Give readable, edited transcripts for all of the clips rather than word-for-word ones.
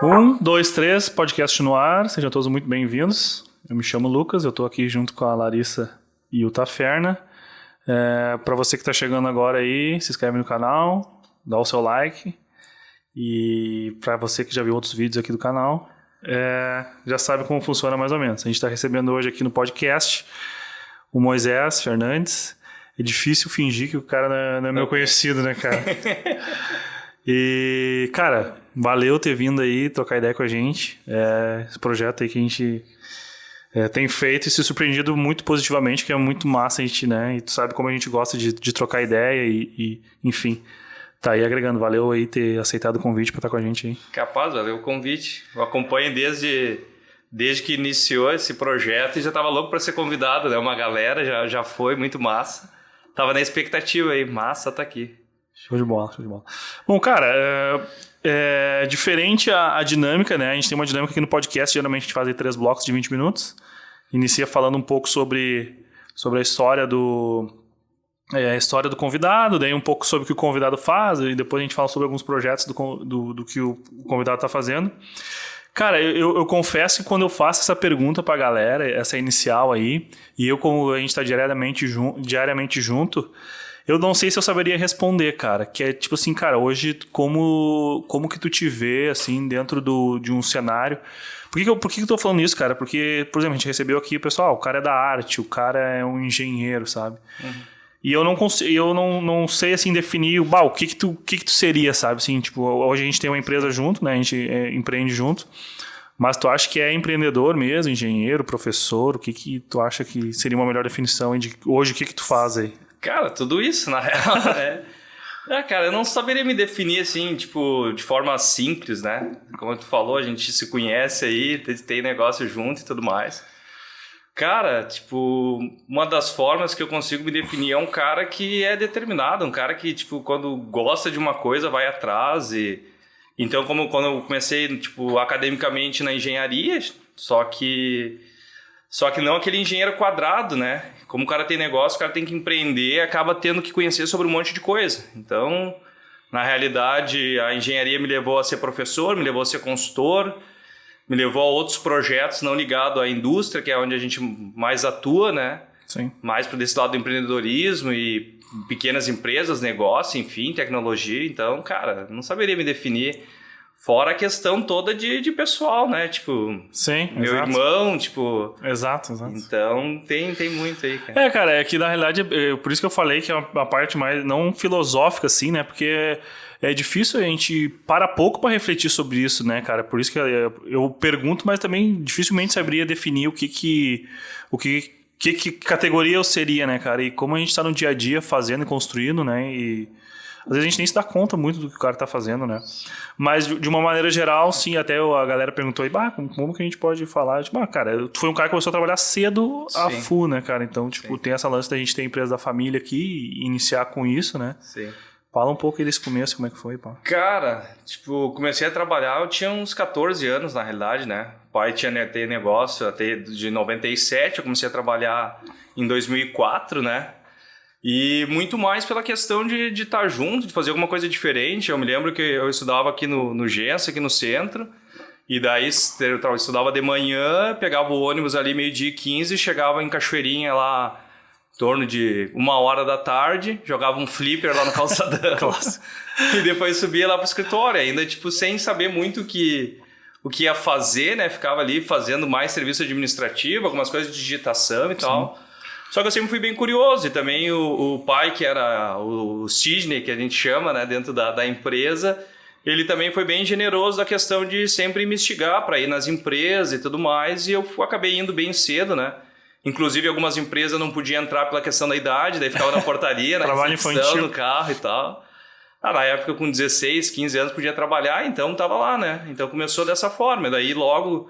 Um, dois, três, podcast no ar. Sejam todos muito bem-vindos. Eu me chamo Lucas, eu estou aqui junto com a Larissa e o Taferna. Para você que está chegando agora aí, se inscreve no canal, dá o seu like. E para você que já viu outros vídeos aqui do canal, já sabe como funciona mais ou menos. A gente está recebendo hoje aqui no podcast o Moisés Fernandes. É difícil fingir que o cara não é meu conhecido, né, cara? E, cara, valeu ter vindo aí trocar ideia com a gente. Esse projeto aí que a gente tem feito e se surpreendido muito positivamente, que é muito massa a gente, né? E tu sabe como a gente gosta de trocar ideia e enfim, tá aí agregando. Valeu aí ter aceitado o convite para estar com a gente aí. Capaz, valeu o convite. Eu acompanho desde que iniciou esse projeto e já tava louco para ser convidado, né? Uma galera já foi muito massa. Tava na expectativa aí, massa tá aqui. Show de bola, show de bola. Bom, cara, diferente a dinâmica, né? A gente tem uma dinâmica aqui no podcast, geralmente a gente faz aí 3 blocos de 20 minutos. Inicia falando um pouco sobre a história do convidado, daí um pouco sobre o que o convidado faz, e depois a gente fala sobre alguns projetos do que o convidado está fazendo. Cara, eu confesso que quando eu faço essa pergunta pra galera, essa inicial aí, e como a gente está diariamente junto, eu não sei se eu saberia responder, cara. Que é tipo assim, cara, hoje como que tu te vê, assim, dentro de um cenário... Por que eu tô falando isso, cara? Porque, por exemplo, a gente recebeu aqui o pessoal, o cara é da arte, o cara é um engenheiro, sabe? Uhum. E eu não sei, assim, definir o que tu seria, sabe? Assim, tipo, hoje a gente tem uma empresa junto, né? A gente empreende junto. Mas tu acha que é empreendedor mesmo, engenheiro, professor? O que tu acha que seria uma melhor definição de hoje? O que tu faz aí? Cara, tudo isso, na real, né? Cara, eu não saberia me definir, assim, tipo, de forma simples, né? Como tu falou, a gente se conhece aí, tem negócio junto e tudo mais. Cara, tipo, uma das formas que eu consigo me definir é um cara que é determinado, um cara que, tipo, quando gosta de uma coisa, vai atrás e... Então, quando eu comecei, tipo, academicamente na engenharia, só que não aquele engenheiro quadrado, né? Como o cara tem negócio, o cara tem que empreender, acaba tendo que conhecer sobre um monte de coisa. Então, na realidade, a engenharia me levou a ser professor, me levou a ser consultor, me levou a outros projetos não ligados à indústria, que é onde a gente mais atua, né? Sim. Mais para desse lado do empreendedorismo e pequenas empresas, negócio, enfim, tecnologia. Então, cara, não saberia me definir. Fora a questão toda de pessoal, né? Tipo, sim, meu irmão, tipo... Exato. Então, tem muito aí, cara. Cara, é que na realidade, por isso que eu falei que é uma parte mais, não filosófica, assim, né? Porque é difícil a gente parar pouco para refletir sobre isso, né, cara? Por isso que eu pergunto, mas também dificilmente saberia definir o que categoria eu seria, né, cara? E como a gente tá no dia a dia fazendo e construindo, né? E... Às vezes a gente nem se dá conta muito do que o cara tá fazendo, né? Mas, de uma maneira geral, sim, até a galera perguntou aí, como que a gente pode falar? Tipo, cara, tu foi um cara que começou a trabalhar cedo a full, né, cara? Então, tipo, tem essa lance da gente ter a empresa da família aqui e iniciar com isso, né? Sim. Fala um pouco aí desse começo, como é que foi, pá? Cara, tipo, comecei a trabalhar, eu tinha uns 14 anos, na realidade, né? O pai tinha negócio até de 97, eu comecei a trabalhar em 2004, né? E muito mais pela questão de estar junto, de fazer alguma coisa diferente. Eu me lembro que eu estudava aqui no Gens, aqui no centro. E daí eu estudava de manhã, pegava o ônibus ali 12h15, chegava em Cachoeirinha lá em torno de 1h da tarde, jogava um flipper lá no calçadão. E depois subia lá pro escritório, ainda tipo sem saber muito o que ia fazer, né? Ficava ali fazendo mais serviço administrativo, algumas coisas de digitação e tal. Só que eu sempre fui bem curioso, e também o pai, que era o Sidney, que a gente chama, né, dentro da empresa, ele também foi bem generoso da questão de sempre me instigar para ir nas empresas e tudo mais, e eu acabei indo bem cedo, né? Inclusive, algumas empresas não podiam entrar pela questão da idade, daí ficava na portaria, na trabalho infantil, no carro e tal. Na época, com 16, 15 anos, podia trabalhar, então tava lá, né? Então começou dessa forma, daí logo...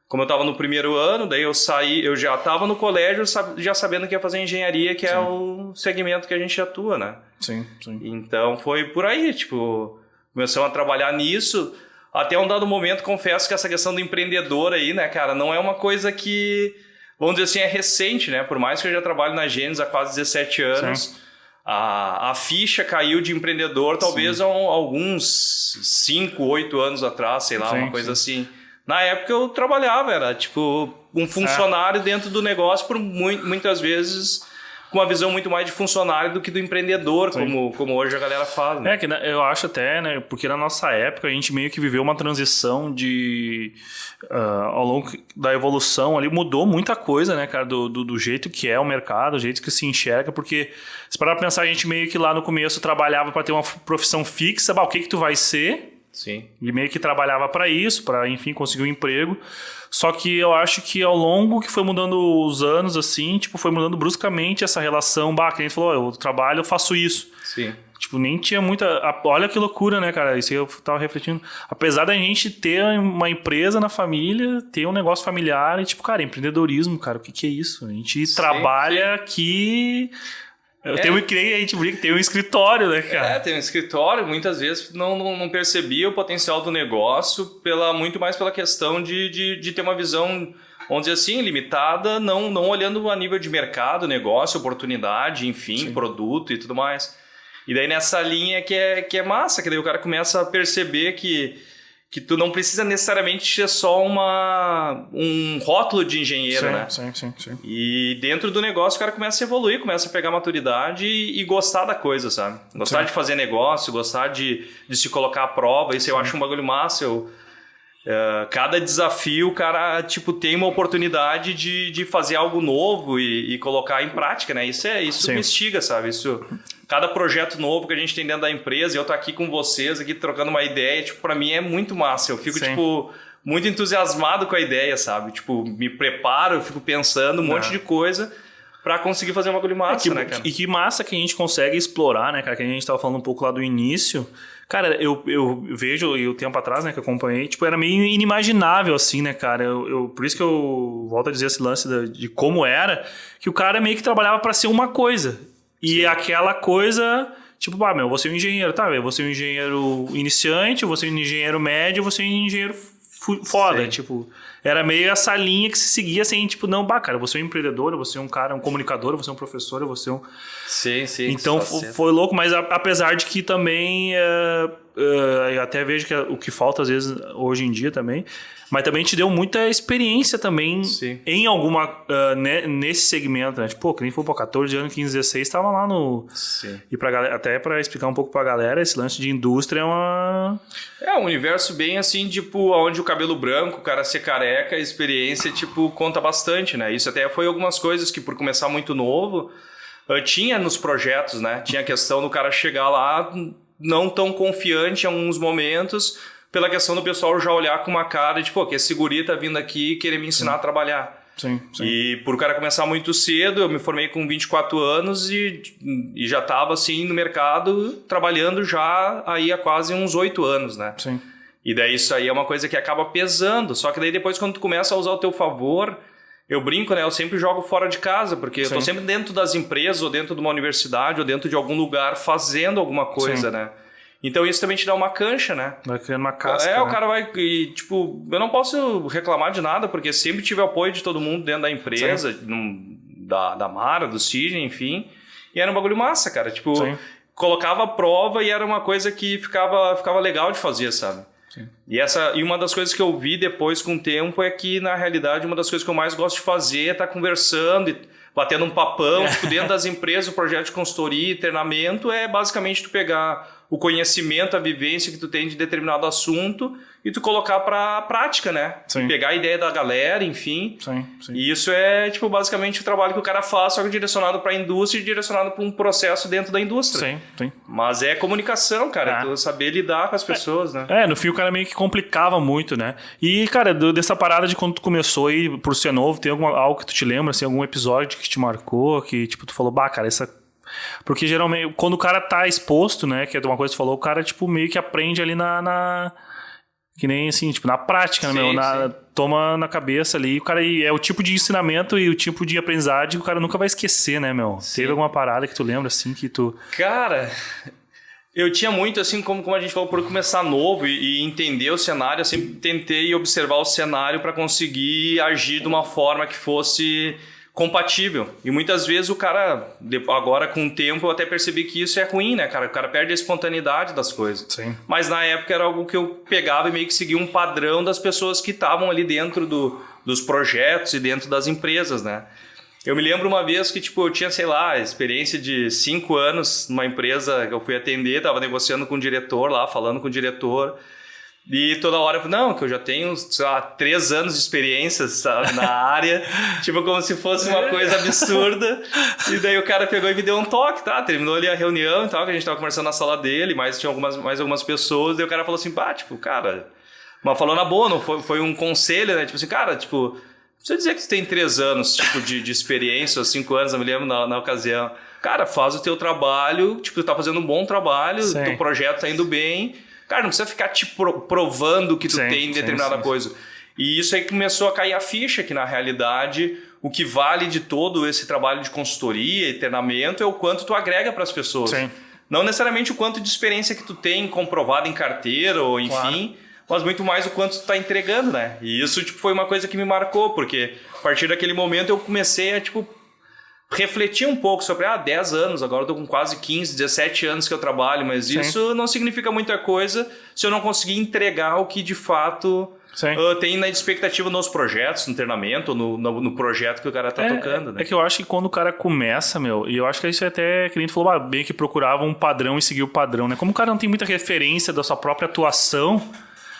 Como eu estava no primeiro ano, daí eu saí, eu já estava no colégio já sabendo que ia fazer engenharia, que é o segmento que a gente atua, né? Sim. Então foi por aí, tipo, começamos a trabalhar nisso. Até um dado momento, confesso que essa questão do empreendedor aí, né, cara, não é uma coisa que, vamos dizer assim, é recente, né? Por mais que eu já trabalho na Gênesis há quase 17 anos, a ficha caiu de empreendedor talvez há alguns 5, 8 anos atrás, sei lá, uma coisa assim. Na época eu trabalhava, era tipo um funcionário dentro do negócio, por muitas vezes com uma visão muito mais de funcionário do que do empreendedor, como hoje a galera fala. Né? Que eu acho até, né, porque na nossa época a gente meio que viveu uma transição ao longo da evolução ali, mudou muita coisa, né, cara, do jeito que é o mercado, do jeito que se enxerga, porque se parar pra pensar, a gente meio que lá no começo trabalhava para ter uma profissão fixa, o que tu vai ser? Sim. E meio que trabalhava para isso, para enfim conseguir um emprego. Só que eu acho que ao longo que foi mudando os anos, assim, tipo, foi mudando bruscamente essa relação. Que a gente falou, eu trabalho, eu faço isso. Sim. Tipo, nem tinha muita... Olha que loucura, né, cara? Isso aí eu tava refletindo. Apesar da gente ter uma empresa na família, ter um negócio familiar, e tipo, cara, empreendedorismo, cara, o que é isso? A gente trabalha aqui... A gente brinca que tem um escritório, né, cara? Tem um escritório, muitas vezes não percebia o potencial do negócio, muito mais pela questão de ter uma visão, vamos dizer assim, limitada, não olhando a nível de mercado, negócio, oportunidade, enfim, produto e tudo mais. E daí nessa linha que é massa, que daí o cara começa a perceber que tu não precisa necessariamente ser só um rótulo de engenheiro, né? Sim. E dentro do negócio o cara começa a evoluir, começa a pegar maturidade e gostar da coisa, sabe? Gostar de fazer negócio, gostar de se colocar à prova. Isso eu acho um bagulho massa. Cada desafio o cara tipo, tem uma oportunidade de fazer algo novo e colocar em prática, né? Isso me instiga, sabe? Cada projeto novo que a gente tem dentro da empresa, eu tô aqui com vocês, aqui trocando uma ideia, tipo, pra mim é muito massa. Eu fico, tipo, muito entusiasmado com a ideia, sabe? Tipo, me preparo, eu fico pensando um monte de coisa pra conseguir fazer um bagulho massa, né, cara? E que massa que a gente consegue explorar, né, cara? Que a gente tava falando um pouco lá do início. Cara, eu vejo, e o tempo atrás, né, que eu acompanhei, tipo, era meio inimaginável, assim, né, cara? Por isso que eu volto a dizer esse lance de como era, que o cara meio que trabalhava pra ser uma coisa. E aquela coisa, tipo, eu vou ser um engenheiro, tá? Eu vou ser um engenheiro iniciante, eu vou ser um engenheiro médio, eu vou ser um engenheiro foda. Tipo, era meio essa linha que se seguia assim, tipo, não, cara, eu vou ser um empreendedor, eu vou ser um cara, um comunicador, eu vou ser um professor, eu vou ser um... Sim. Então foi louco, mas apesar de que também, eu até vejo que o que falta às vezes hoje em dia também, mas também te deu muita experiência também em alguma, nesse segmento, né? Tipo, que nem foi 14 anos, 15, 16, tava lá no... Sim. E galera, até pra explicar um pouco pra galera, esse lance de indústria é uma... É um universo bem assim, tipo, onde o cabelo branco, o cara ser careca, a experiência, tipo, conta bastante, né? Isso até foi algumas coisas que, por começar muito novo, tinha nos projetos, né? Tinha a questão do cara chegar lá não tão confiante em alguns momentos, pela questão do pessoal já olhar com uma cara de, pô, que esse guri tá vindo aqui e querer me ensinar a trabalhar. Sim. E por o cara começar muito cedo, eu me formei com 24 anos e já tava assim no mercado, trabalhando já aí há quase uns 8 anos, né? Sim. E daí isso aí é uma coisa que acaba pesando, só que daí depois quando tu começa a usar o teu favor, eu brinco, né? Eu sempre jogo fora de casa, porque eu tô sempre dentro das empresas, ou dentro de uma universidade, ou dentro de algum lugar fazendo alguma coisa, né? Então isso também te dá uma cancha, né? Vai criando uma casca. O cara vai... E, tipo, eu não posso reclamar de nada, porque sempre tive apoio de todo mundo dentro da empresa, da Mara, do Sidney, enfim. E era um bagulho massa, cara. Tipo, colocava a prova e era uma coisa que ficava legal de fazer, sabe? Sim. E uma das coisas que eu vi depois com o tempo é que, na realidade, uma das coisas que eu mais gosto de fazer é estar conversando e batendo um papão, tipo, dentro das empresas, o projeto de consultoria e treinamento é basicamente tu pegar o conhecimento, a vivência que tu tem de determinado assunto e tu colocar pra prática, né? Sim. Pegar a ideia da galera, enfim. Sim. E isso é, tipo, basicamente o trabalho que o cara faz, só que direcionado pra indústria e direcionado pra um processo dentro da indústria. Sim. Mas é comunicação, cara. Tu saber lidar com as pessoas, né? No fim o cara meio que complicava muito, né? E, cara, dessa parada de quando tu começou aí, por ser novo, tem algo que tu te lembra, assim, algum episódio que te marcou, que, tipo, tu falou, cara, essa... Porque geralmente, quando o cara tá exposto, né, que é uma coisa que tu falou, o cara, tipo, meio que aprende ali que nem, assim, tipo, na prática, né, toma na cabeça ali, o cara, é o tipo de ensinamento e o tipo de aprendizagem que o cara nunca vai esquecer, né, meu? Sim. Teve alguma parada que tu lembra, assim, que tu... Cara... Eu tinha muito, assim, como a gente falou, por começar novo e entender o cenário, eu sempre tentei observar o cenário para conseguir agir de uma forma que fosse compatível. E muitas vezes o cara, agora com o tempo, eu até percebi que isso é ruim, né, cara? O cara perde a espontaneidade das coisas. Sim. Mas na época era algo que eu pegava e meio que seguia um padrão das pessoas que estavam ali dentro dos projetos e dentro das empresas, né? Eu me lembro uma vez que, tipo, eu tinha, sei lá, experiência de 5 anos numa empresa que eu fui atender, tava negociando com o diretor lá, falando com o diretor. E toda hora eu falei, não, que eu já tenho, sei lá, 3 anos de experiência, sabe, na área. Tipo, como se fosse uma coisa absurda. E daí o cara pegou e me deu um toque, tá? Terminou ali a reunião e tal, que a gente tava conversando na sala dele, mas tinha mais algumas pessoas. Daí o cara falou assim, pá, tipo, cara... Mas falou na boa, não foi um conselho, né? Tipo assim, cara, tipo... Precisa dizer que tu tem 3 anos, tipo, de experiência, ou 5 anos, eu me lembro na ocasião. Cara, faz o teu trabalho, tipo, tu tá fazendo um bom trabalho, sim. teu projeto tá indo bem... Cara, não precisa ficar te provando que tu tem determinada coisa. E isso aí começou a cair a ficha, que na realidade o que vale de todo esse trabalho de consultoria e treinamento é o quanto tu agrega para as pessoas. Sim. Não necessariamente o quanto de experiência que tu tem comprovado em carteira ou enfim, mas muito mais o quanto tu tá entregando, né? E isso tipo, foi uma coisa que me marcou, porque a partir daquele momento eu comecei a tipo... refletir um pouco sobre 10 anos, agora eu tô com quase 15, 17 anos que eu trabalho, mas isso não significa muita coisa se eu não conseguir entregar o que de fato tem na expectativa nos projetos, no treinamento, no projeto que o cara tá tocando. Né? É que eu acho que quando o cara começa, e eu acho que isso é até que a gente falou, bem que procurava um padrão e seguir o padrão, né? Como o cara não tem muita referência da sua própria atuação,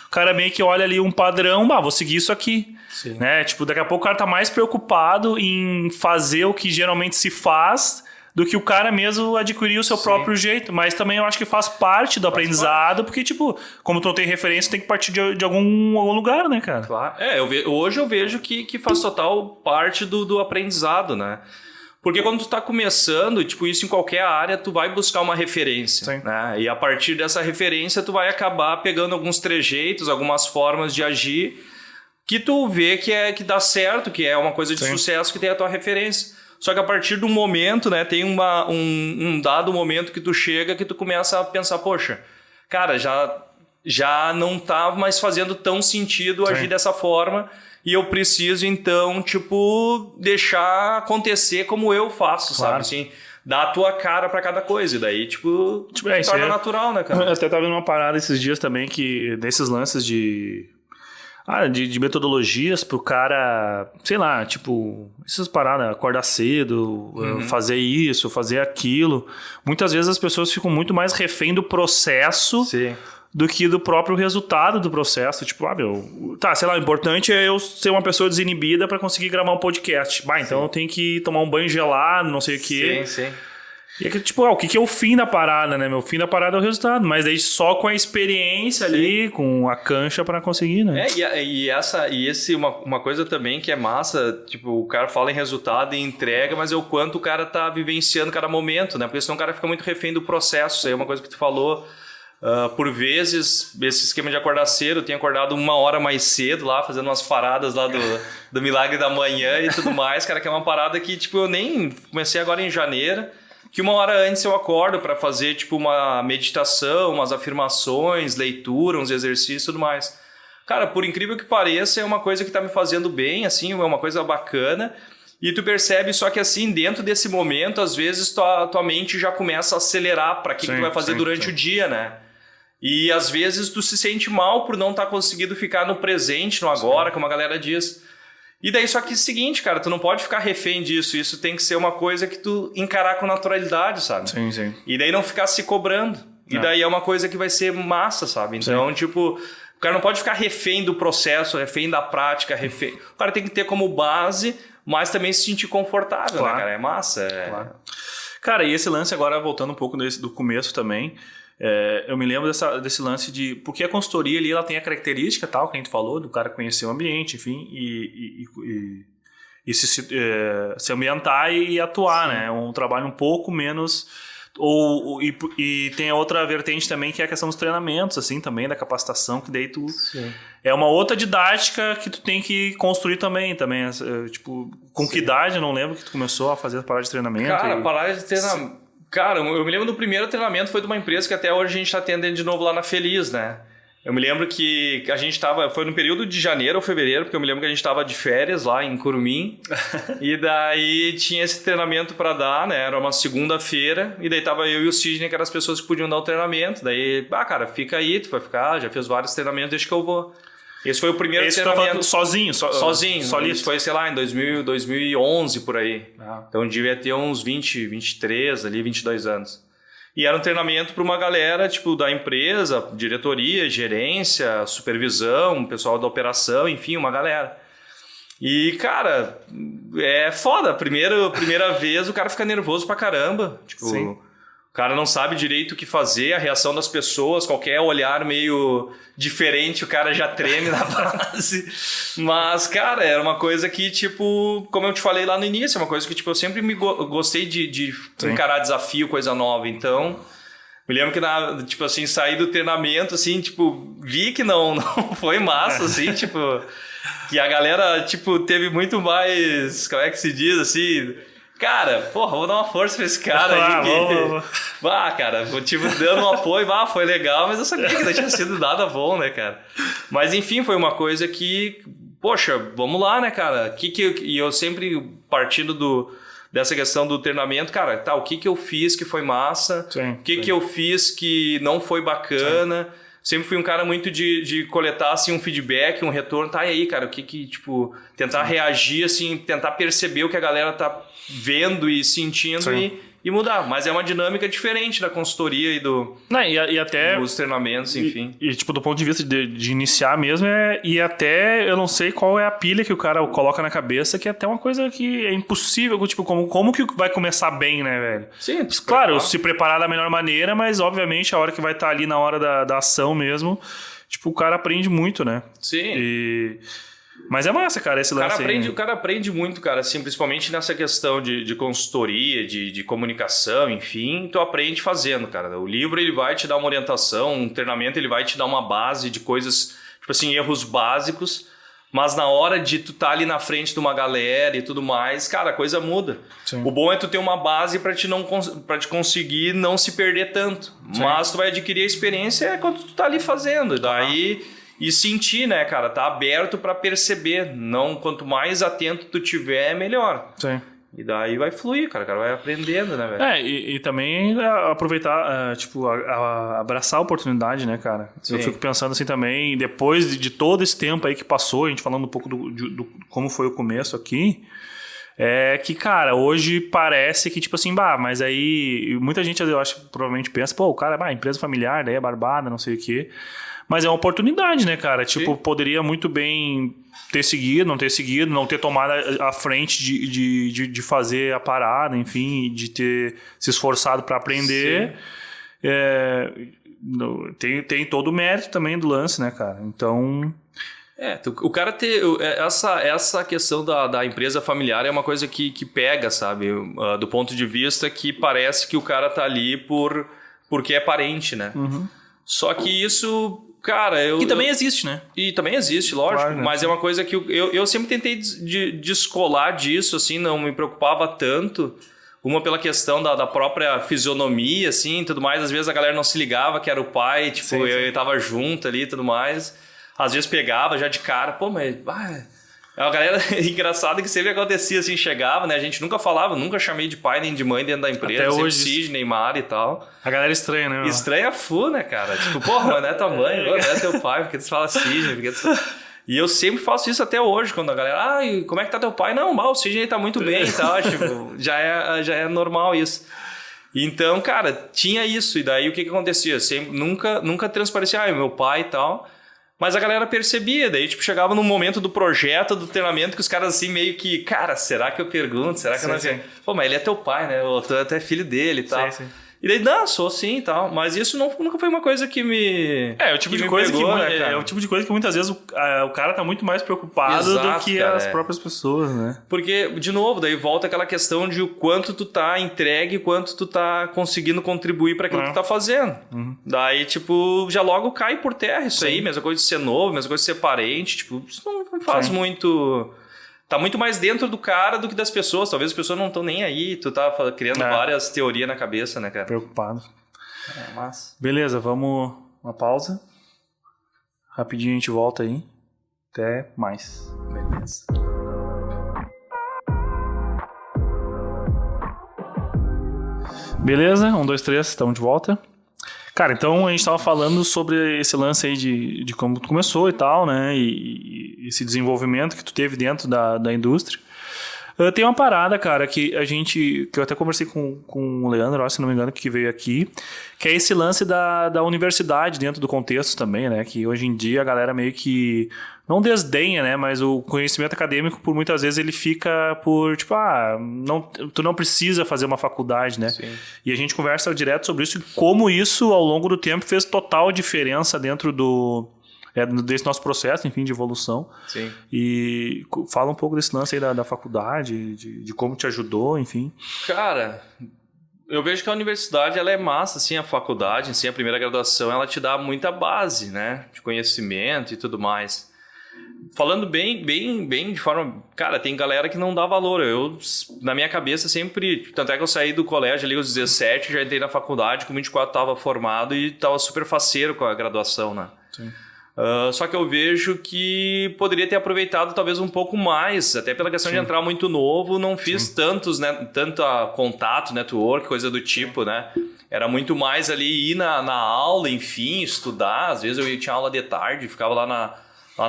o cara meio que olha ali um padrão, vou seguir isso aqui. Né? Tipo, daqui a pouco o cara tá mais preocupado em fazer o que geralmente se faz do que o cara mesmo adquirir o seu próprio jeito. Mas também eu acho que faz parte do aprendizado, porque, tipo, como tu não tem referência, tem que partir de algum lugar, né, cara? Claro. Hoje eu vejo que faz total parte do aprendizado, né? Porque quando tu tá começando, tipo, isso em qualquer área, tu vai buscar uma referência, né? E a partir dessa referência, tu vai acabar pegando alguns trejeitos, algumas formas de agir que tu vê que dá certo, que é uma coisa de sucesso, que tem a tua referência. Só que a partir do momento, né, tem um dado momento que tu chega, que tu começa a pensar, poxa, cara, já não tá mais fazendo tão sentido agir dessa forma e eu preciso, então, tipo, deixar acontecer como eu faço, sabe? Assim, dar a tua cara pra cada coisa. E daí, tipo torna natural, né, cara? Eu até tava vendo uma parada esses dias também, que desses lances de metodologias pro cara, sei lá, tipo, essas paradas, acordar cedo, fazer isso, fazer aquilo. Muitas vezes as pessoas ficam muito mais refém do processo do que do próprio resultado do processo. Tipo, sei lá, o importante é eu ser uma pessoa desinibida para conseguir gravar um podcast. Então eu tenho que tomar um banho gelado, não sei o quê. E é que, tipo, o que é o fim da parada, né? Meu fim da parada é o resultado. Mas aí só com a experiência ali, com a cancha pra conseguir, né? Uma coisa também que é massa, tipo, o cara fala em resultado e entrega, mas é o quanto o cara tá vivenciando cada momento, né? Porque senão o cara fica muito refém do processo. Isso aí é uma coisa que tu falou. Por vezes, esse esquema de acordar cedo, eu tenho acordado 1 hora mais cedo lá, fazendo umas paradas lá do Milagre da Manhã e tudo mais, cara, que é uma parada que, tipo, eu nem comecei agora em janeiro, que 1 hora antes eu acordo para fazer tipo uma meditação, umas afirmações, leitura, uns exercícios e tudo mais. Cara, por incrível que pareça, é uma coisa que tá me fazendo bem, assim, é uma coisa bacana. E tu percebe só que assim, dentro desse momento, às vezes tua mente já começa a acelerar para que tu vai fazer durante o dia, né? E às vezes tu se sente mal por não estar conseguindo ficar no presente, no agora, como a galera diz. E daí só que é o seguinte, cara, tu não pode ficar refém disso. Isso tem que ser uma coisa que tu encarar com naturalidade, sabe? Sim. E daí não ficar se cobrando. E daí é uma coisa que vai ser massa, sabe? Então, tipo, o cara não pode ficar refém do processo, refém da prática, refém... O cara tem que ter como base, mas também se sentir confortável, né, cara? É massa. Claro. Cara, e esse lance agora, voltando um pouco do começo também... eu me lembro desse lance de... Porque a consultoria ali, ela tem a característica tal, que a gente falou, do cara conhecer o ambiente, enfim, e se ambientar e atuar, né? É um trabalho um pouco menos... E tem a outra vertente também, que é a questão dos treinamentos, assim, também, da capacitação, que daí tu... É uma outra didática que tu tem que construir também. Tipo, com que idade, eu não lembro, que tu começou a fazer a parada de treinamento? Cara, parada de treinamento... Cara, eu me lembro do primeiro treinamento foi de uma empresa que até hoje a gente está atendendo de novo lá na Feliz, né? Eu me lembro que a gente foi no período de janeiro ou fevereiro, porque eu me lembro que a gente tava de férias lá em Curumim. E daí tinha esse treinamento para dar, né? Era uma segunda-feira. E daí tava eu e o Sidney, que eram as pessoas que podiam dar o treinamento. Daí, cara, fica aí, tu vai ficar, já fez vários treinamentos, deixa que eu vou. Esse foi o primeiro treinamento. Sozinho? Sozinho. Isso foi, sei lá, em 2011, por aí. Então devia ter uns 20, 23 ali, 22 anos. E era um treinamento para uma galera, tipo, da empresa, diretoria, gerência, supervisão, pessoal da operação, enfim, uma galera. E, cara, é foda. Primeira vez o cara fica nervoso pra caramba. Tipo, sim. O cara não sabe direito o que fazer, a reação das pessoas, qualquer olhar meio diferente, o cara já treme na base. Mas, cara, era uma coisa que, tipo, como eu te falei lá no início, é uma coisa que, tipo, eu sempre gostei de encarar desafio, coisa nova. Então, me lembro que, tipo assim, saí do treinamento, assim, tipo, vi que não foi massa, assim, tipo, que a galera, tipo, teve muito mais, como é que se diz, assim... Cara, porra, vou dar uma força pra esse cara aí. Cara, tipo, dando um apoio, foi legal, mas eu sabia que não tinha sido nada bom, né, cara? Mas enfim, foi uma coisa que, poxa, vamos lá, né, cara? E eu sempre partindo dessa questão do treinamento, cara, o que eu fiz que foi massa? Sim, o que eu fiz que não foi bacana? Sim. Sempre fui um cara muito de coletar, assim, um feedback, um retorno. E aí, cara, tipo, tentar reagir, assim, tentar perceber o que a galera tá vendo e sentindo e mudar. Mas é uma dinâmica diferente da consultoria e até dos treinamentos, enfim. E, tipo, do ponto de vista de iniciar mesmo, e até eu não sei qual é a pilha que o cara coloca na cabeça, que é até uma coisa que é impossível, tipo, como que vai começar bem, né, velho? Sim. Claro, se preparar da melhor maneira, mas obviamente a hora que vai estar ali na hora da ação mesmo, tipo, o cara aprende muito, né? Sim. Mas é massa, cara, esse lance O cara aprende muito, cara, assim, principalmente nessa questão de consultoria, de comunicação, enfim, tu aprende fazendo, cara. O livro, ele vai te dar uma orientação, um treinamento, ele vai te dar uma base de coisas, tipo assim, erros básicos, mas na hora de tu tá ali na frente de uma galera e tudo mais, cara, a coisa muda. Sim. O bom é tu ter uma base pra te conseguir não se perder tanto, mas tu vai adquirir a experiência quando tu tá ali fazendo, daí... E sentir, né, cara? Tá aberto pra perceber. Não, quanto mais atento tu tiver, melhor. Sim. E daí vai fluir, cara. O cara vai aprendendo, né, velho? E também aproveitar, tipo, abraçar a oportunidade, né, cara? Sim. Eu fico pensando assim também, depois de todo esse tempo aí que passou, a gente falando um pouco do como foi o começo aqui, é que, cara, hoje parece que, tipo assim, mas aí muita gente, eu acho, provavelmente pensa, o cara, empresa familiar, daí é barbada, não sei o quê. Mas é uma oportunidade, né, cara? Tipo, poderia muito bem ter seguido, não ter tomado a frente de fazer a parada, enfim, de ter se esforçado para aprender. Tem todo o mérito também do lance, né, cara? Então... o cara ter... Essa questão da empresa familiar é uma coisa que pega, sabe? Do ponto de vista que parece que o cara tá ali porque é parente, né? Uhum. Só que isso... Cara, que também existe, né? E também existe, lógico. Claro, né? Mas é uma coisa que eu sempre tentei descolar disso, assim, não me preocupava tanto. Uma pela questão da própria fisionomia, assim, tudo mais. Às vezes a galera não se ligava que era o pai, tipo, sim. Eu tava junto ali e tudo mais. Às vezes pegava já de cara, mas... É uma galera engraçada que sempre acontecia, assim, chegava, né? A gente nunca falava, nunca chamei de pai nem de mãe dentro da empresa. Até hoje. Sidney, Neymar e tal. A galera estranha, né? Estranha full, né, cara? Tipo, mas não é tua mãe, não é teu pai, porque tu fala Sidney, E eu sempre faço isso até hoje, quando a galera, como é que tá teu pai? Não, o Sidney tá muito bem e tal, tipo, já é normal isso. Então, cara, tinha isso, e daí o que acontecia? Sempre, nunca transparecia, meu pai e tal... Mas a galera percebia, daí tipo, chegava num momento do projeto, do treinamento, que os caras assim meio que, cara, será que eu pergunto? Será que eu não sei? Mas ele é teu pai, né? Tu é até filho dele e tal. Sim. E daí, não, sou sim e tal. Mas isso nunca foi uma coisa que me... É o tipo de coisa pegou, é o tipo de coisa que muitas vezes o cara tá muito mais preocupado do que as próprias pessoas, né? Porque, de novo, daí volta aquela questão de o quanto tu tá entregue, quanto tu tá conseguindo contribuir para aquilo que tu tá fazendo. Uhum. Daí, tipo, já logo cai por terra isso aí. Mesma coisa de ser novo, mesma coisa de ser parente. Tipo, isso não faz muito... Tá muito mais dentro do cara do que das pessoas. Talvez as pessoas não estão nem aí. Tu tá criando várias teorias na cabeça, né, cara? Preocupado. Mas... Beleza, vamos... Uma pausa. Rapidinho a gente volta aí. Até mais. Beleza. Beleza? 1, 2, 3, estamos de volta. Cara, então a gente estava falando sobre esse lance aí de como tu começou e tal, né? E esse desenvolvimento que tu teve dentro da indústria. Tem uma parada, cara, que eu até conversei com o Leandro, se não me engano, que veio aqui, que é esse lance da universidade dentro do contexto também, né? Que hoje em dia a galera meio que não desdenha, né? Mas o conhecimento acadêmico, por muitas vezes, ele fica por, tipo, tu não precisa fazer uma faculdade, né? Sim. E a gente conversa direto sobre isso e como isso, ao longo do tempo, fez total diferença dentro desse nosso processo, enfim, de evolução. Sim. E fala um pouco desse lance aí da faculdade, de como te ajudou, enfim. Cara, eu vejo que a universidade ela é massa, assim, a faculdade, assim, a primeira graduação, ela te dá muita base, né, de conhecimento e tudo mais. Falando bem de forma... Cara, tem galera que não dá valor. Eu, na minha cabeça, sempre... Tanto é que eu saí do colégio ali aos 17, já entrei na faculdade, com 24 estava formado e estava super faceiro com a graduação, né? Sim. Só que eu vejo que poderia ter aproveitado talvez um pouco mais, até pela questão de entrar muito novo, não fiz tanto contato, network, coisa do tipo, né? Era muito mais ali ir na aula, enfim, estudar. Às vezes eu tinha aula de tarde, ficava lá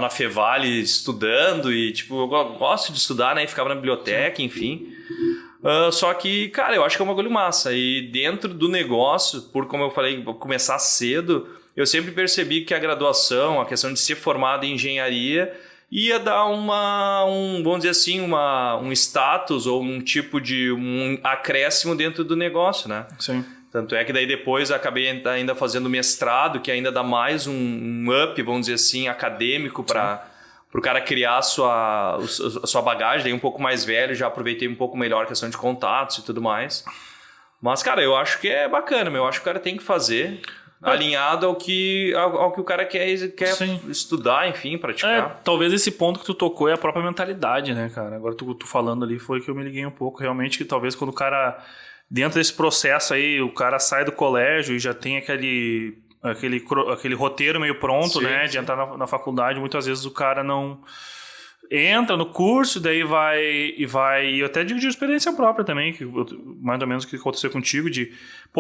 na Fevale estudando e, tipo, eu gosto de estudar, né? E ficava na biblioteca, enfim. Só que, cara, eu acho que é um bagulho massa. E dentro do negócio, como eu falei, começar cedo... Eu sempre percebi que a graduação, a questão de ser formado em engenharia, ia dar vamos dizer assim, um status ou um tipo de um acréscimo dentro do negócio, né? Sim. Tanto é que daí depois acabei ainda fazendo mestrado, que ainda dá mais um up, vamos dizer assim, acadêmico para o cara criar a sua bagagem. Daí um pouco mais velho, já aproveitei um pouco melhor a questão de contatos e tudo mais. Mas, cara, eu acho que é bacana, eu acho que o cara tem que fazer... alinhado ao que o cara quer estudar, enfim, praticar. Talvez esse ponto que tu tocou é a própria mentalidade, né, cara? Agora tu falando ali foi que eu me liguei um pouco. Realmente que talvez quando o cara, dentro desse processo aí, o cara sai do colégio e já tem aquele roteiro meio pronto, sim, né? De entrar na faculdade, muitas vezes o cara não... entra no curso, daí vai... E eu até digo de experiência própria também, que mais ou menos o que aconteceu contigo, de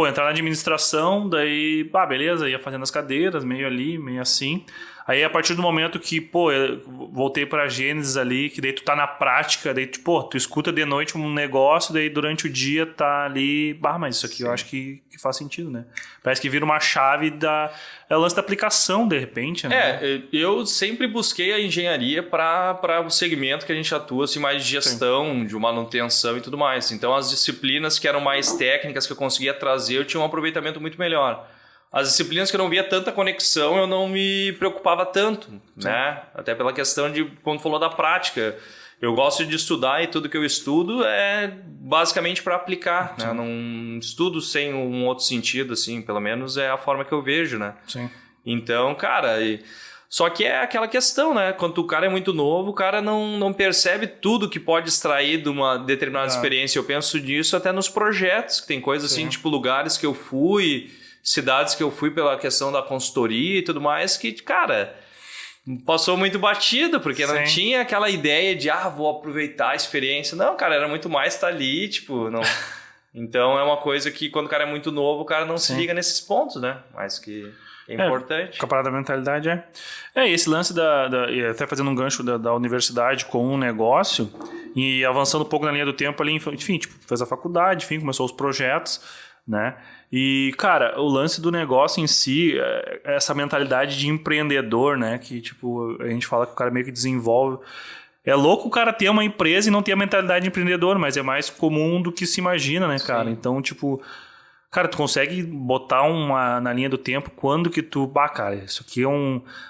entrar na administração, daí, beleza, ia fazendo as cadeiras, meio ali, meio assim. Aí, a partir do momento que, eu voltei pra Gênesis ali, que daí tu tá na prática, daí, tu escuta de noite um negócio, daí durante o dia tá ali, mas isso aqui sim, eu acho que faz sentido, né? Parece que vira uma chave é o lance da aplicação, de repente, né? Eu sempre busquei a engenharia para o segmento que a gente atua, assim, mais de gestão, sim, de manutenção e tudo mais. Então, as disciplinas que eram mais técnicas que eu conseguia trazer, eu tinha um aproveitamento muito melhor. As disciplinas que eu não via tanta conexão, eu não me preocupava tanto, sim, né? Até pela questão de, quando falou da prática, eu gosto de estudar e tudo que eu estudo é basicamente para aplicar, né? Não estudo sem um outro sentido, assim, pelo menos é a forma que eu vejo, né? Sim. Então, cara... Só que é aquela questão, né? Quando o cara é muito novo, o cara não percebe tudo que pode extrair de uma determinada experiência. Eu penso nisso até nos projetos, que tem coisas assim, tipo lugares que eu fui... cidades que eu fui pela questão da consultoria e tudo mais, que, cara, passou muito batido, porque sim, não tinha aquela ideia de, vou aproveitar a experiência. Não, cara, era muito mais estar ali, não... Então, é uma coisa que, quando o cara é muito novo, o cara não sim, se liga nesses pontos, né? Mas que é importante. Com a parada da mentalidade, esse lance e até fazendo um gancho da universidade com um negócio, e avançando um pouco na linha do tempo ali, enfim, fez a faculdade, enfim, começou os projetos, né? E, cara, o lance do negócio em si, essa mentalidade de empreendedor, né? Que, a gente fala que o cara meio que desenvolve. É louco o cara ter uma empresa e não ter a mentalidade de empreendedor, mas é mais comum do que se imagina, né, cara? Sim. Então, cara, tu consegue botar na linha do tempo quando que tu... cara, isso aqui é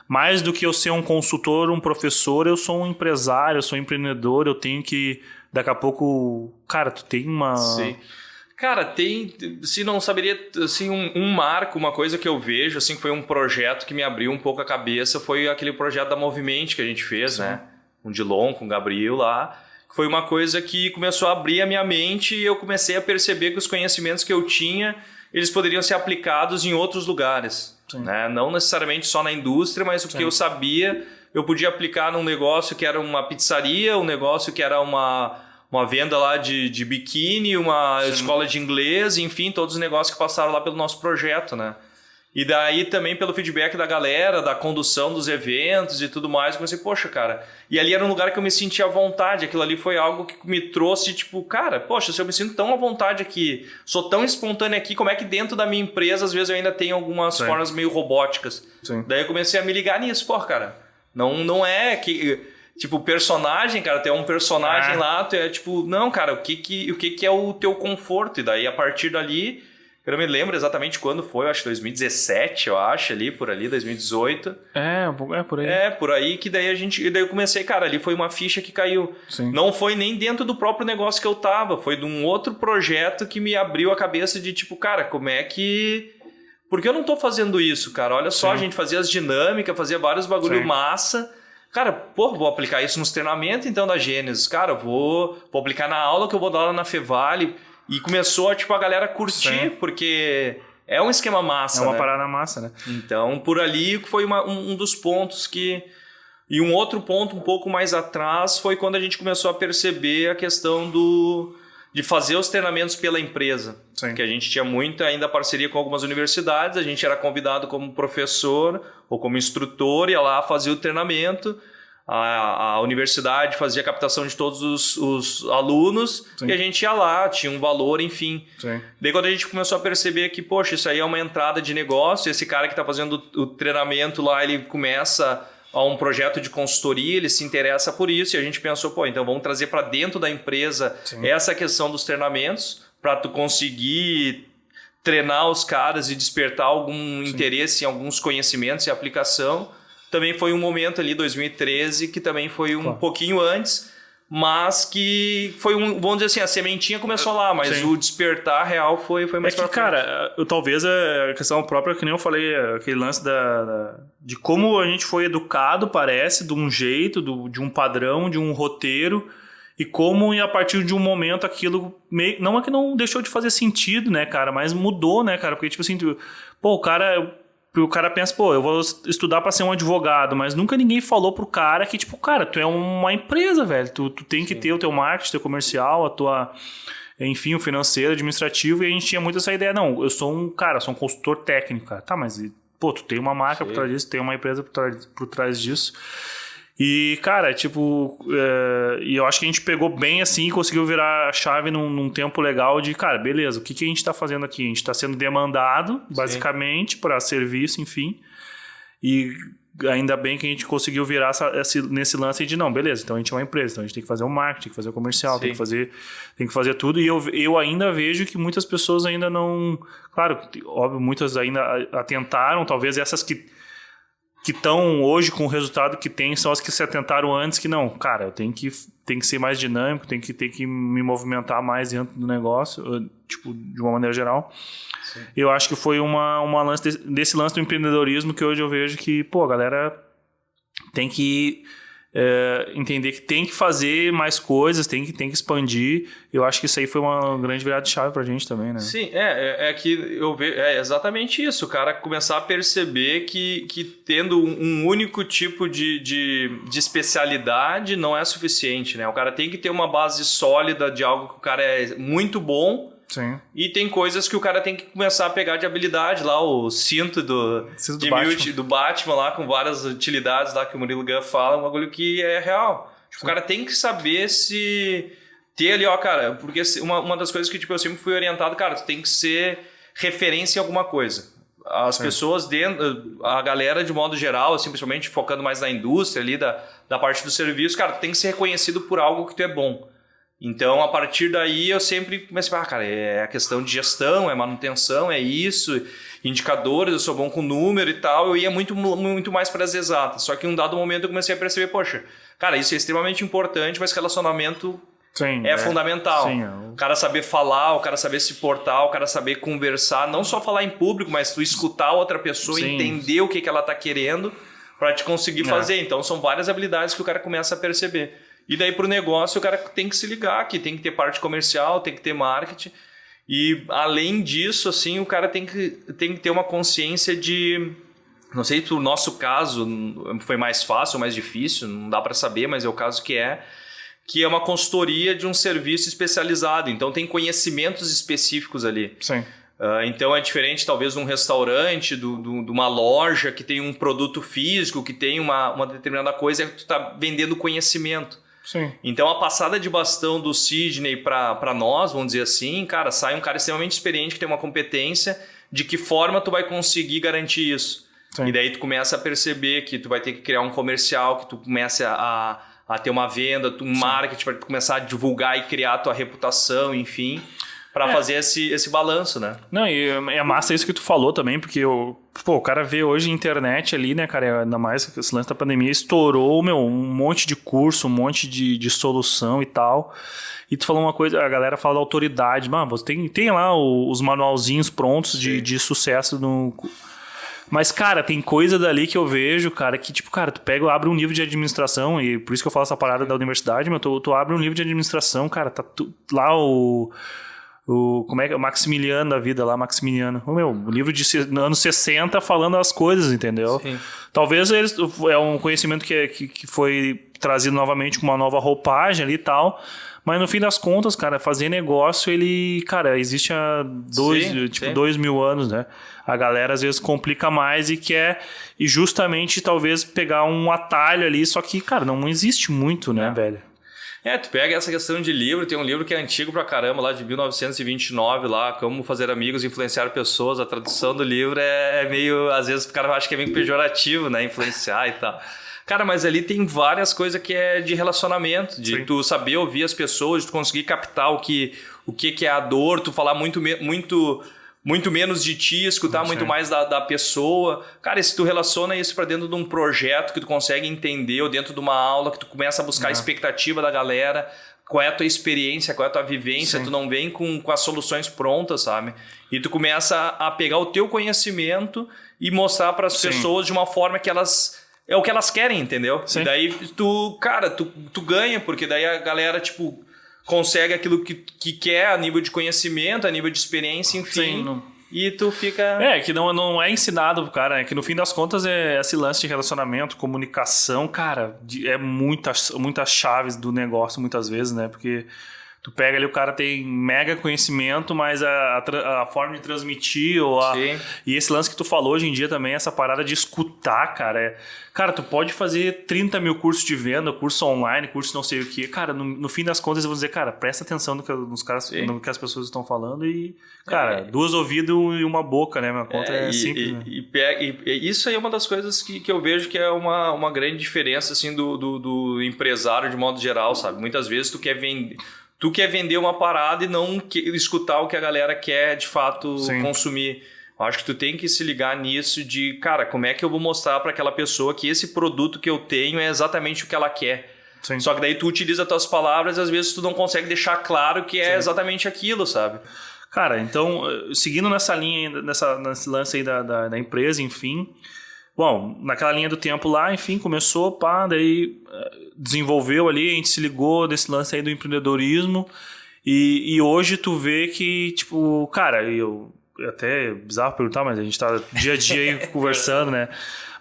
mais do que eu ser um consultor, um professor, eu sou um empresário, eu sou um empreendedor, eu tenho que... Daqui a pouco... Cara, tu tem uma... Sim. Cara, se não saberia, assim, um marco, uma coisa que eu vejo, assim, que foi um projeto que me abriu um pouco a cabeça, foi aquele projeto da Movimento que a gente fez, sim, né? Com o Dilon, com o Gabriel lá. Foi uma coisa que começou a abrir a minha mente e eu comecei a perceber que os conhecimentos que eu tinha, eles poderiam ser aplicados em outros lugares. né? Não necessariamente só na indústria, mas o que eu sabia, eu podia aplicar num negócio que era uma pizzaria, um negócio que era uma venda lá de biquíni, uma escola de inglês, enfim, todos os negócios que passaram lá pelo nosso projeto, né? E daí também pelo feedback da galera, da condução dos eventos e tudo mais, eu comecei, poxa, cara... E ali era um lugar que eu me sentia à vontade, aquilo ali foi algo que me trouxe, tipo, cara, poxa, se eu me sinto tão à vontade aqui, sou tão espontâneo aqui, como é que dentro da minha empresa, às vezes eu ainda tenho algumas formas meio robóticas? Daí eu comecei a me ligar nisso, pô, cara, não é que... Tipo, personagem, cara, tu é um personagem lá, tu é tipo... Não, cara, o que é o teu conforto? E daí, a partir dali... Eu não me lembro exatamente quando foi, eu acho 2017, eu acho, por ali, 2018. Por aí. Por aí que daí daí eu comecei, cara, ali foi uma ficha que caiu. Sim. Não foi nem dentro do próprio negócio que eu tava, foi de um outro projeto que me abriu a cabeça de tipo, cara, como é que... Por que eu não tô fazendo isso, cara? Olha só, a gente fazia as dinâmicas, fazia vários bagulho massa... Cara, pô, vou aplicar isso nos treinamentos então da Gênesis. Cara, vou aplicar na aula que eu vou dar lá na Fevale. E começou tipo, a galera curtir, porque é um esquema massa, é uma parada massa, né? Então, por ali foi um dos pontos que... E um outro ponto um pouco mais atrás foi quando a gente começou a perceber a questão de fazer os treinamentos pela empresa. Que a gente tinha muita ainda parceria com algumas universidades, a gente era convidado como professor ou como instrutor, ia lá fazer o treinamento, a universidade fazia a captação de todos os alunos e a gente ia lá, tinha um valor, enfim. Daí quando a gente começou a perceber que, poxa, isso aí é uma entrada de negócio, esse cara que está fazendo o treinamento lá, ele começa a um projeto de consultoria, ele se interessa por isso, e a gente pensou, pô, então vamos trazer para dentro da empresa essa questão dos treinamentos, para tu conseguir treinar os caras e despertar algum interesse em alguns conhecimentos e aplicação. Também foi um momento ali, 2013, que também foi um pouquinho antes, mas que foi vamos dizer assim, a sementinha começou lá, mas o despertar real foi mais pra frente. Cara, talvez a questão própria, que nem eu falei, aquele lance de como a gente foi educado, parece, de um jeito, de um padrão, de um roteiro, e como a partir de um momento aquilo não é que não deixou de fazer sentido, né, cara, mas mudou, né, cara, porque tipo assim, pô, o cara pensa, pô, eu vou estudar pra ser um advogado, mas nunca ninguém falou pro cara que, tipo, cara, tu é uma empresa, velho. Tu tem que ter o teu marketing, teu comercial, a tua... Enfim, o financeiro, administrativo. E a gente tinha muito essa ideia. Não, eu sou um consultor técnico, cara. Tá, mas, pô, tu tem uma marca por trás disso, tem uma empresa por trás disso. E, cara, tipo... e eu acho que a gente pegou bem assim e conseguiu virar a chave num tempo legal de, cara, beleza, o que a gente tá fazendo aqui? A gente tá sendo demandado, basicamente, para serviço, enfim. E ainda bem que a gente conseguiu virar nesse lance de, não, beleza, então a gente é uma empresa, então a gente tem que fazer o marketing, tem que fazer o comercial, tem que fazer tudo. E eu ainda vejo que muitas pessoas ainda não... Claro, óbvio, muitas ainda atentaram, talvez essas que estão hoje com o resultado que tem são as que se atentaram antes, que não, cara, eu tenho que ser mais dinâmico, tenho que me movimentar mais dentro do negócio, tipo, de uma maneira geral. Eu acho que foi uma lance desse lance do empreendedorismo que hoje eu vejo que, pô, a galera tem que entender que tem que fazer mais coisas, tem que expandir. Eu acho que isso aí foi uma grande virada de chave pra gente também, né? Sim, é que eu vejo, é exatamente isso, o cara começar a perceber que tendo um único tipo de especialidade não é suficiente, né? O cara tem que ter uma base sólida de algo que o cara é muito bom. Sim. E tem coisas que o cara tem que começar a pegar de habilidade lá, o cinto do Batman lá, com várias utilidades lá que o Murilo Gun fala, um bagulho que é real. Tipo, o cara tem que saber se ter ali, ó, cara, porque uma das coisas que tipo, eu sempre fui orientado, cara, tu tem que ser referência em alguma coisa. As pessoas dentro, a galera de modo geral, assim, principalmente focando mais na indústria ali, da parte do serviço, cara, tu tem que ser reconhecido por algo que tu é bom. Então, a partir daí, eu sempre comecei a cara, é a questão de gestão, é manutenção, é isso, indicadores, eu sou bom com número e tal, eu ia muito mais para as exatas. Só que em um dado momento eu comecei a perceber, poxa, cara, isso é extremamente importante, mas relacionamento é fundamental. Sim, O cara saber falar, o cara saber se portar, o cara saber conversar, não só falar em público, mas tu escutar outra pessoa, entender o que ela tá querendo para te conseguir fazer. Então, são várias habilidades que o cara começa a perceber. E daí pro negócio o cara tem que se ligar, que tem que ter parte comercial, tem que ter marketing. E além disso, assim, o cara tem que ter uma consciência de... Não sei se o nosso caso foi mais fácil ou mais difícil, não dá para saber, mas é o caso que é uma consultoria de um serviço especializado. Então tem conhecimentos específicos ali. Sim. Então é diferente talvez de um restaurante, de uma loja que tem um produto físico, que tem uma determinada coisa, que tu está vendendo conhecimento. Sim. Então a passada de bastão do Sidney para nós, vamos dizer assim, cara, sai um cara extremamente experiente que tem uma competência, de que forma tu vai conseguir garantir isso. Sim. E daí tu começa a perceber que tu vai ter que criar um comercial, que tu começa a ter uma venda, um marketing para começar a divulgar e criar a tua reputação, enfim, para fazer esse balanço, né? Não, e é massa isso que tu falou também, porque o cara vê hoje a internet ali, né, cara, ainda mais que esse lance da pandemia estourou, um monte de curso, um monte de solução e tal. E tu falou uma coisa, a galera fala da autoridade, mano, você tem lá os manualzinhos prontos de sucesso no... Mas, cara, tem coisa dali que eu vejo, cara, que tipo, cara, tu abre um livro de administração, e por isso que eu falo essa parada da universidade, mas tu abre um livro de administração, cara, tá lá como é que é? O Maximiliano da vida lá, Maximiliano. O livro de anos 60 falando as coisas, entendeu? Sim. Talvez é um conhecimento que foi trazido novamente com uma nova roupagem ali e tal, mas no fim das contas, cara, fazer negócio, ele, cara, existe há 2.000 anos, né? A galera às vezes complica mais e quer justamente talvez pegar um atalho ali, só que, cara, não existe muito, né, velho? Tu pega essa questão de livro, tem um livro que é antigo pra caramba, lá de 1929, lá, Como Fazer Amigos, Influenciar Pessoas. A tradução do livro é meio, às vezes o cara acha que é meio pejorativo, né, influenciar e tal. Cara, mas ali tem várias coisas que é de relacionamento, de tu saber ouvir as pessoas, de tu conseguir captar o que é a dor, tu falar muito menos de ti, escutar muito mais da pessoa. Cara, e se tu relaciona isso para dentro de um projeto que tu consegue entender, ou dentro de uma aula que tu começa a buscar a expectativa da galera, qual é a tua experiência, qual é a tua vivência, tu não vem com as soluções prontas, sabe? E tu começa a pegar o teu conhecimento e mostrar para as pessoas de uma forma que elas... É o que elas querem, entendeu? Sim. E daí tu ganha, porque daí a galera, tipo... consegue aquilo que quer a nível de conhecimento, a nível de experiência, enfim. Sim, e tu fica... que não é ensinado pro cara, né? Que no fim das contas é esse lance de relacionamento, comunicação, cara, é muitas chaves do negócio muitas vezes, né? Porque tu pega ali, o cara tem mega conhecimento, mas a forma de transmitir e esse lance que tu falou hoje em dia também, essa parada de escutar, cara. Cara, tu pode fazer 30 mil cursos de venda, curso online, curso não sei o que. Cara, no fim das contas eu vou dizer, cara, presta atenção no que as pessoas estão falando e, cara, 2 ouvidos e uma boca, né? Minha conta é simples, né? E isso aí é uma das coisas que eu vejo que é uma grande diferença, assim, do empresário de modo geral, sabe? Muitas vezes tu quer vender uma parada e não escutar o que a galera quer de fato consumir. Eu acho que tu tem que se ligar nisso de, cara, como é que eu vou mostrar para aquela pessoa que esse produto que eu tenho é exatamente o que ela quer. Sim. Só que daí tu utiliza as tuas palavras e às vezes tu não consegue deixar claro que é exatamente aquilo, sabe? Cara, então, seguindo nessa linha, nesse lance aí da empresa, enfim... Bom, naquela linha do tempo lá, enfim, começou, daí desenvolveu ali, a gente se ligou desse lance aí do empreendedorismo e hoje tu vê que, tipo, cara, até é bizarro perguntar, mas a gente tá dia a dia aí conversando, né?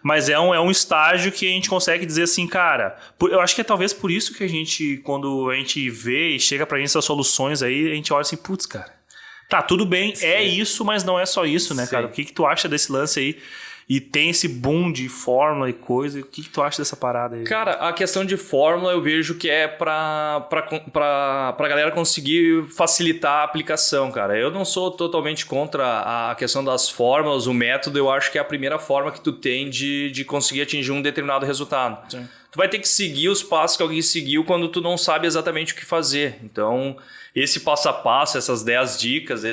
Mas é um estágio que a gente consegue dizer assim, cara, eu acho que é talvez por isso que a gente, quando a gente vê e chega pra gente essas soluções aí, a gente olha assim, putz, cara, tá, tudo bem, é isso, mas não é só isso, né, cara? O que tu acha desse lance aí? E tem esse boom de fórmula e coisa. O que tu acha dessa parada aí? Cara, a questão de fórmula eu vejo que é pra galera conseguir facilitar a aplicação, cara. Eu não sou totalmente contra a questão das fórmulas, o método. Eu acho que é a primeira forma que tu tem de conseguir atingir um determinado resultado. Sim. Tu vai ter que seguir os passos que alguém seguiu quando tu não sabe exatamente o que fazer. Então, esse passo a passo, essas 10 dicas,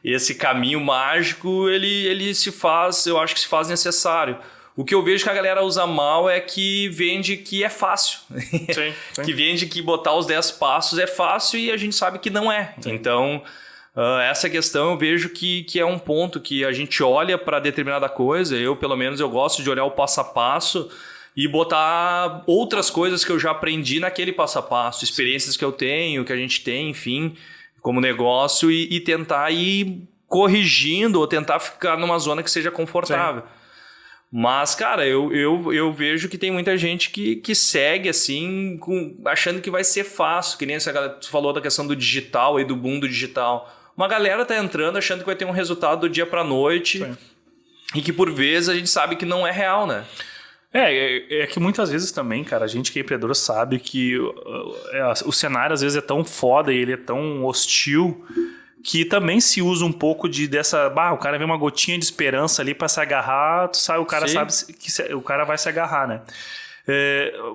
esse caminho mágico, ele se faz, eu acho que se faz necessário. O que eu vejo que a galera usa mal é que vende que é fácil. Sim. Que vende que botar os 10 passos é fácil e a gente sabe que não é. Sim. Então, essa questão eu vejo que é um ponto que a gente olha para determinada coisa. Eu, pelo menos, eu gosto de olhar o passo a passo e botar outras coisas que eu já aprendi naquele passo a passo. Experiências que eu tenho, que a gente tem, enfim... como negócio e tentar ir corrigindo ou tentar ficar numa zona que seja confortável. Sim. Mas, cara, eu vejo que tem muita gente que segue assim, achando que vai ser fácil, que nem essa galera, tu falou da questão do digital e do boom do digital. Uma galera tá entrando achando que vai ter um resultado do dia pra noite. Sim. E que por vezes a gente sabe que não é real, né? É que muitas vezes também, cara, a gente que é empreendedor sabe que o cenário às vezes é tão foda e ele é tão hostil que também se usa um pouco dessa... o cara vê uma gotinha de esperança ali pra se agarrar, tu sabe, o cara Sim. sabe que o cara vai se agarrar, né?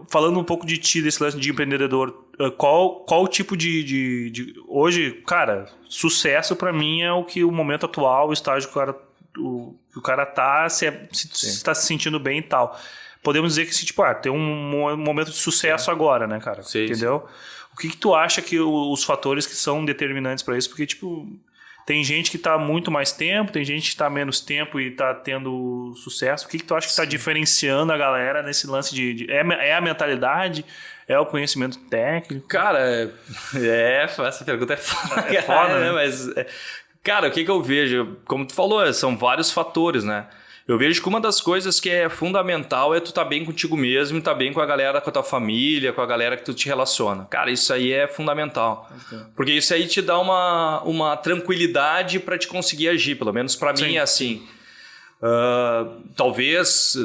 Falando um pouco de ti, desse lance de empreendedor, qual o tipo de... Hoje, cara, sucesso pra mim é o momento atual, o estágio que o cara tá está se sentindo bem e tal. Podemos dizer que tem um momento de sucesso Sim. agora, né, cara? Sim, entendeu? Sim. O que tu acha que os fatores que são determinantes para isso? Porque, tem gente que tá muito mais tempo, tem gente que tá menos tempo e tá tendo sucesso. O que tu acha que tá diferenciando a galera nesse lance é a mentalidade? É o conhecimento técnico? Cara, essa pergunta é foda. É foda, né? Mas, cara, o que eu vejo? Como tu falou, são vários fatores, né? Eu vejo que uma das coisas que é fundamental é tu tá bem contigo mesmo, tá bem com a galera, com a tua família, com a galera que tu te relaciona. Cara, isso aí é fundamental. Okay. Porque isso aí te dá uma tranquilidade para te conseguir agir. Pelo menos para mim é assim. Talvez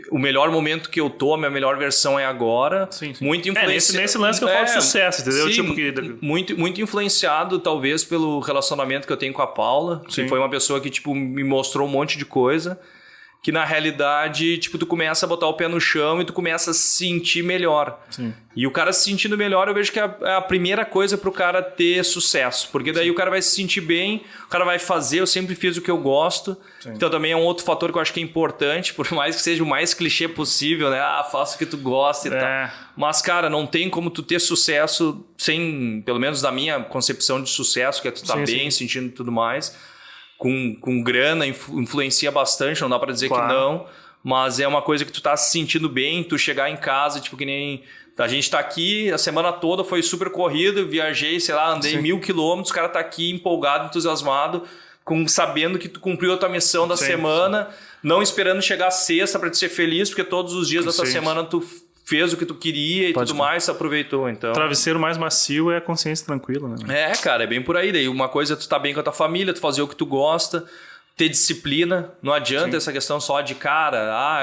o melhor momento que eu tô, a minha melhor versão é agora. Sim. Muito influenciado. Nesse lance que eu falo de sucesso, entendeu? Sim, muito influenciado, talvez, pelo relacionamento que eu tenho com a Paula, que foi uma pessoa que me mostrou um monte de coisa. Que na realidade, tu começa a botar o pé no chão e tu começa a se sentir melhor. Sim. E o cara se sentindo melhor, eu vejo que é a primeira coisa pro cara ter sucesso. Porque daí o cara vai se sentir bem, o cara vai fazer, eu sempre fiz o que eu gosto. Sim. Então também é um outro fator que eu acho que é importante, por mais que seja o mais clichê possível, né? Faça o que tu gosta e tal. Mas, cara, não tem como tu ter sucesso sem, pelo menos da minha concepção de sucesso, que é tu tá bem, sentindo tudo mais. Com grana, influencia bastante, não dá pra dizer que não, mas é uma coisa que tu tá se sentindo bem, tu chegar em casa, que nem a gente tá aqui, a semana toda foi super corrida, viajei, andei 1.000 quilômetros, o cara tá aqui empolgado, entusiasmado, sabendo que tu cumpriu a tua missão da semana, não esperando chegar a sexta pra te ser feliz, porque todos os dias da tua semana tu fez o que tu queria e tudo mais, aproveitou. Então, travesseiro mais macio é a consciência tranquila, né? Cara, é bem por aí. Daí uma coisa é tu tá bem com a tua família, tu fazer o que tu gosta, ter disciplina. Não adianta essa questão só de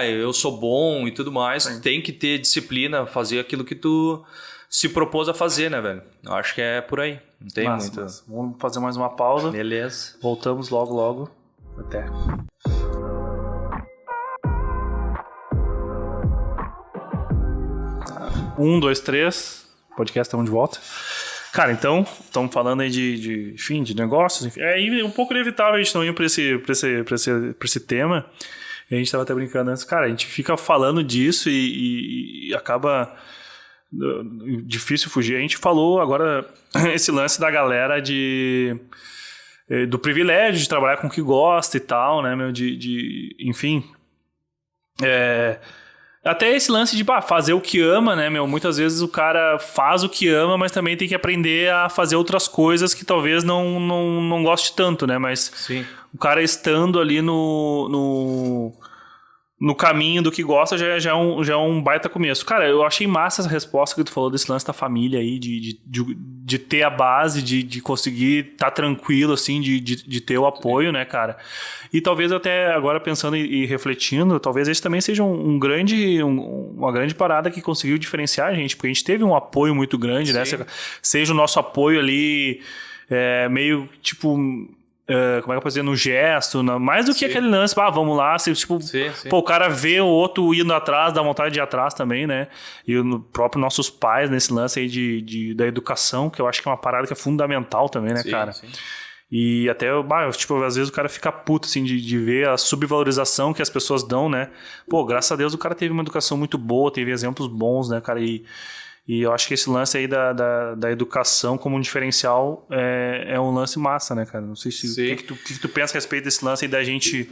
eu sou bom e tudo mais. Tu tem que ter disciplina, fazer aquilo que tu se propôs a fazer, né, velho? Eu acho que é por aí. Não tem muito. Vamos fazer mais uma pausa. Beleza. Voltamos logo. Até. 1, 2, 3, podcast, estamos de volta. Cara, então, estamos falando aí de negócios, enfim. É um pouco inevitável a gente não ir para esse tema. A gente estava até brincando antes. Cara, a gente fica falando disso e acaba difícil fugir. A gente falou agora esse lance da galera do privilégio de trabalhar com o que gosta e tal, né, meu? Enfim... Até esse lance de fazer o que ama, né, meu? Muitas vezes o cara faz o que ama, mas também tem que aprender a fazer outras coisas que talvez não goste tanto, né? Mas Sim. O cara estando ali no caminho do que gosta já é um baita começo. Cara, eu achei massa essa resposta que tu falou desse lance da família aí, de ter a base, de conseguir estar tranquilo, assim, de ter o apoio, né, cara? E talvez até agora pensando e refletindo, talvez esse também seja uma grande parada que conseguiu diferenciar a gente, porque a gente teve um apoio muito grande, né? Seja o nosso apoio ali, meio tipo... como é que eu posso dizer, no gesto, mais do que aquele lance, vamos lá, o cara vê o outro indo atrás, dá vontade de ir atrás também, né? E o próprio nossos pais nesse lance aí da educação, que eu acho que é uma parada que é fundamental também, né, cara? Sim. E até, às vezes o cara fica puto, assim, de ver a subvalorização que as pessoas dão, né? Graças a Deus o cara teve uma educação muito boa, teve exemplos bons, né, cara? E eu acho que esse lance aí da educação como um diferencial é um lance massa, né, cara? Não sei se... O que tu pensa a respeito desse lance aí da gente...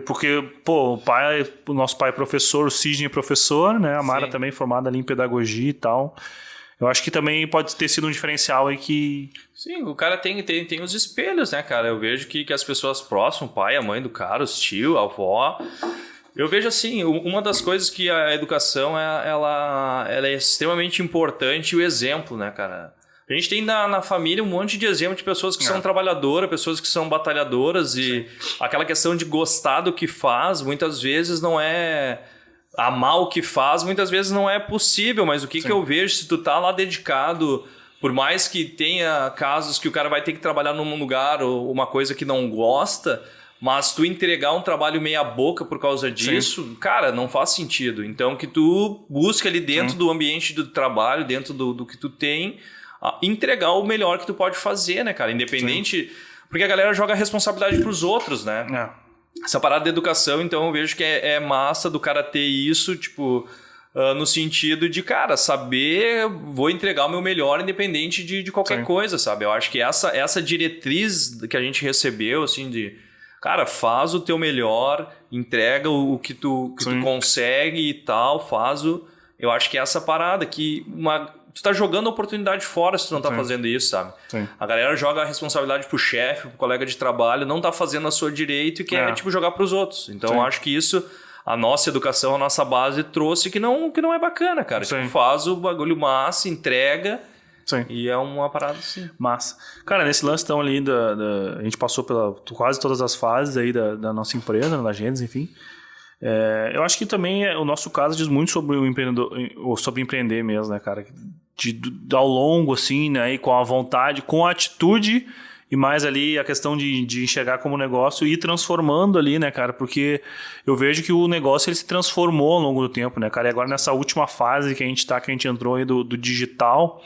Porque, o nosso pai é professor, o Sidney é professor, né? A Mara também formada ali em pedagogia e tal. Eu acho que também pode ter sido um diferencial aí que... Sim, o cara tem os espelhos, né, cara? Eu vejo que as pessoas próximas, o pai, a mãe do cara, os tio, a avó... Eu vejo assim, uma das coisas que a educação, ela é extremamente importante, o exemplo, né, cara? A gente tem na família um monte de exemplo de pessoas que são trabalhadoras, pessoas que são batalhadoras e aquela questão de gostar do que faz, muitas vezes não é... Amar o que faz, muitas vezes não é possível, mas o que eu vejo, se tu tá lá dedicado, por mais que tenha casos que o cara vai ter que trabalhar num lugar ou uma coisa que não gosta, mas tu entregar um trabalho meia boca por causa disso, cara, não faz sentido. Então que tu busca ali dentro do ambiente do trabalho, dentro do que tu tem, entregar o melhor que tu pode fazer, né, cara? Independente... Porque a galera joga a responsabilidade pros outros, né? Essa parada de educação, então eu vejo que é massa do cara ter isso, tipo, no sentido de, cara, saber, vou entregar o meu melhor independente de qualquer coisa, sabe? Eu acho que essa diretriz que a gente recebeu, assim, de, cara, faz o teu melhor, entrega o que tu consegue e tal, eu acho que é essa parada que tu tá jogando a oportunidade fora se tu não tá fazendo isso, sabe? A galera joga a responsabilidade pro chefe, pro colega de trabalho, não tá fazendo a sua direito e quer, tipo, jogar pros outros. Então, eu acho que isso, a nossa educação, a nossa base trouxe que não é bacana, cara. Tipo, faz o bagulho massa, entrega e é uma parada assim. Massa. Cara, nesse lance, então, ali, a gente passou pela quase todas as fases aí da nossa empresa, da Gênesis, enfim. Eu acho que também o nosso caso diz muito sobre o empreendedor, ou sobre empreender mesmo, né, cara? Ao longo, assim, né? E com a vontade, com a atitude e mais ali a questão de enxergar como negócio e ir transformando ali, né, cara? Porque eu vejo que o negócio ele se transformou ao longo do tempo, né, cara? E agora nessa última fase que a gente entrou aí do digital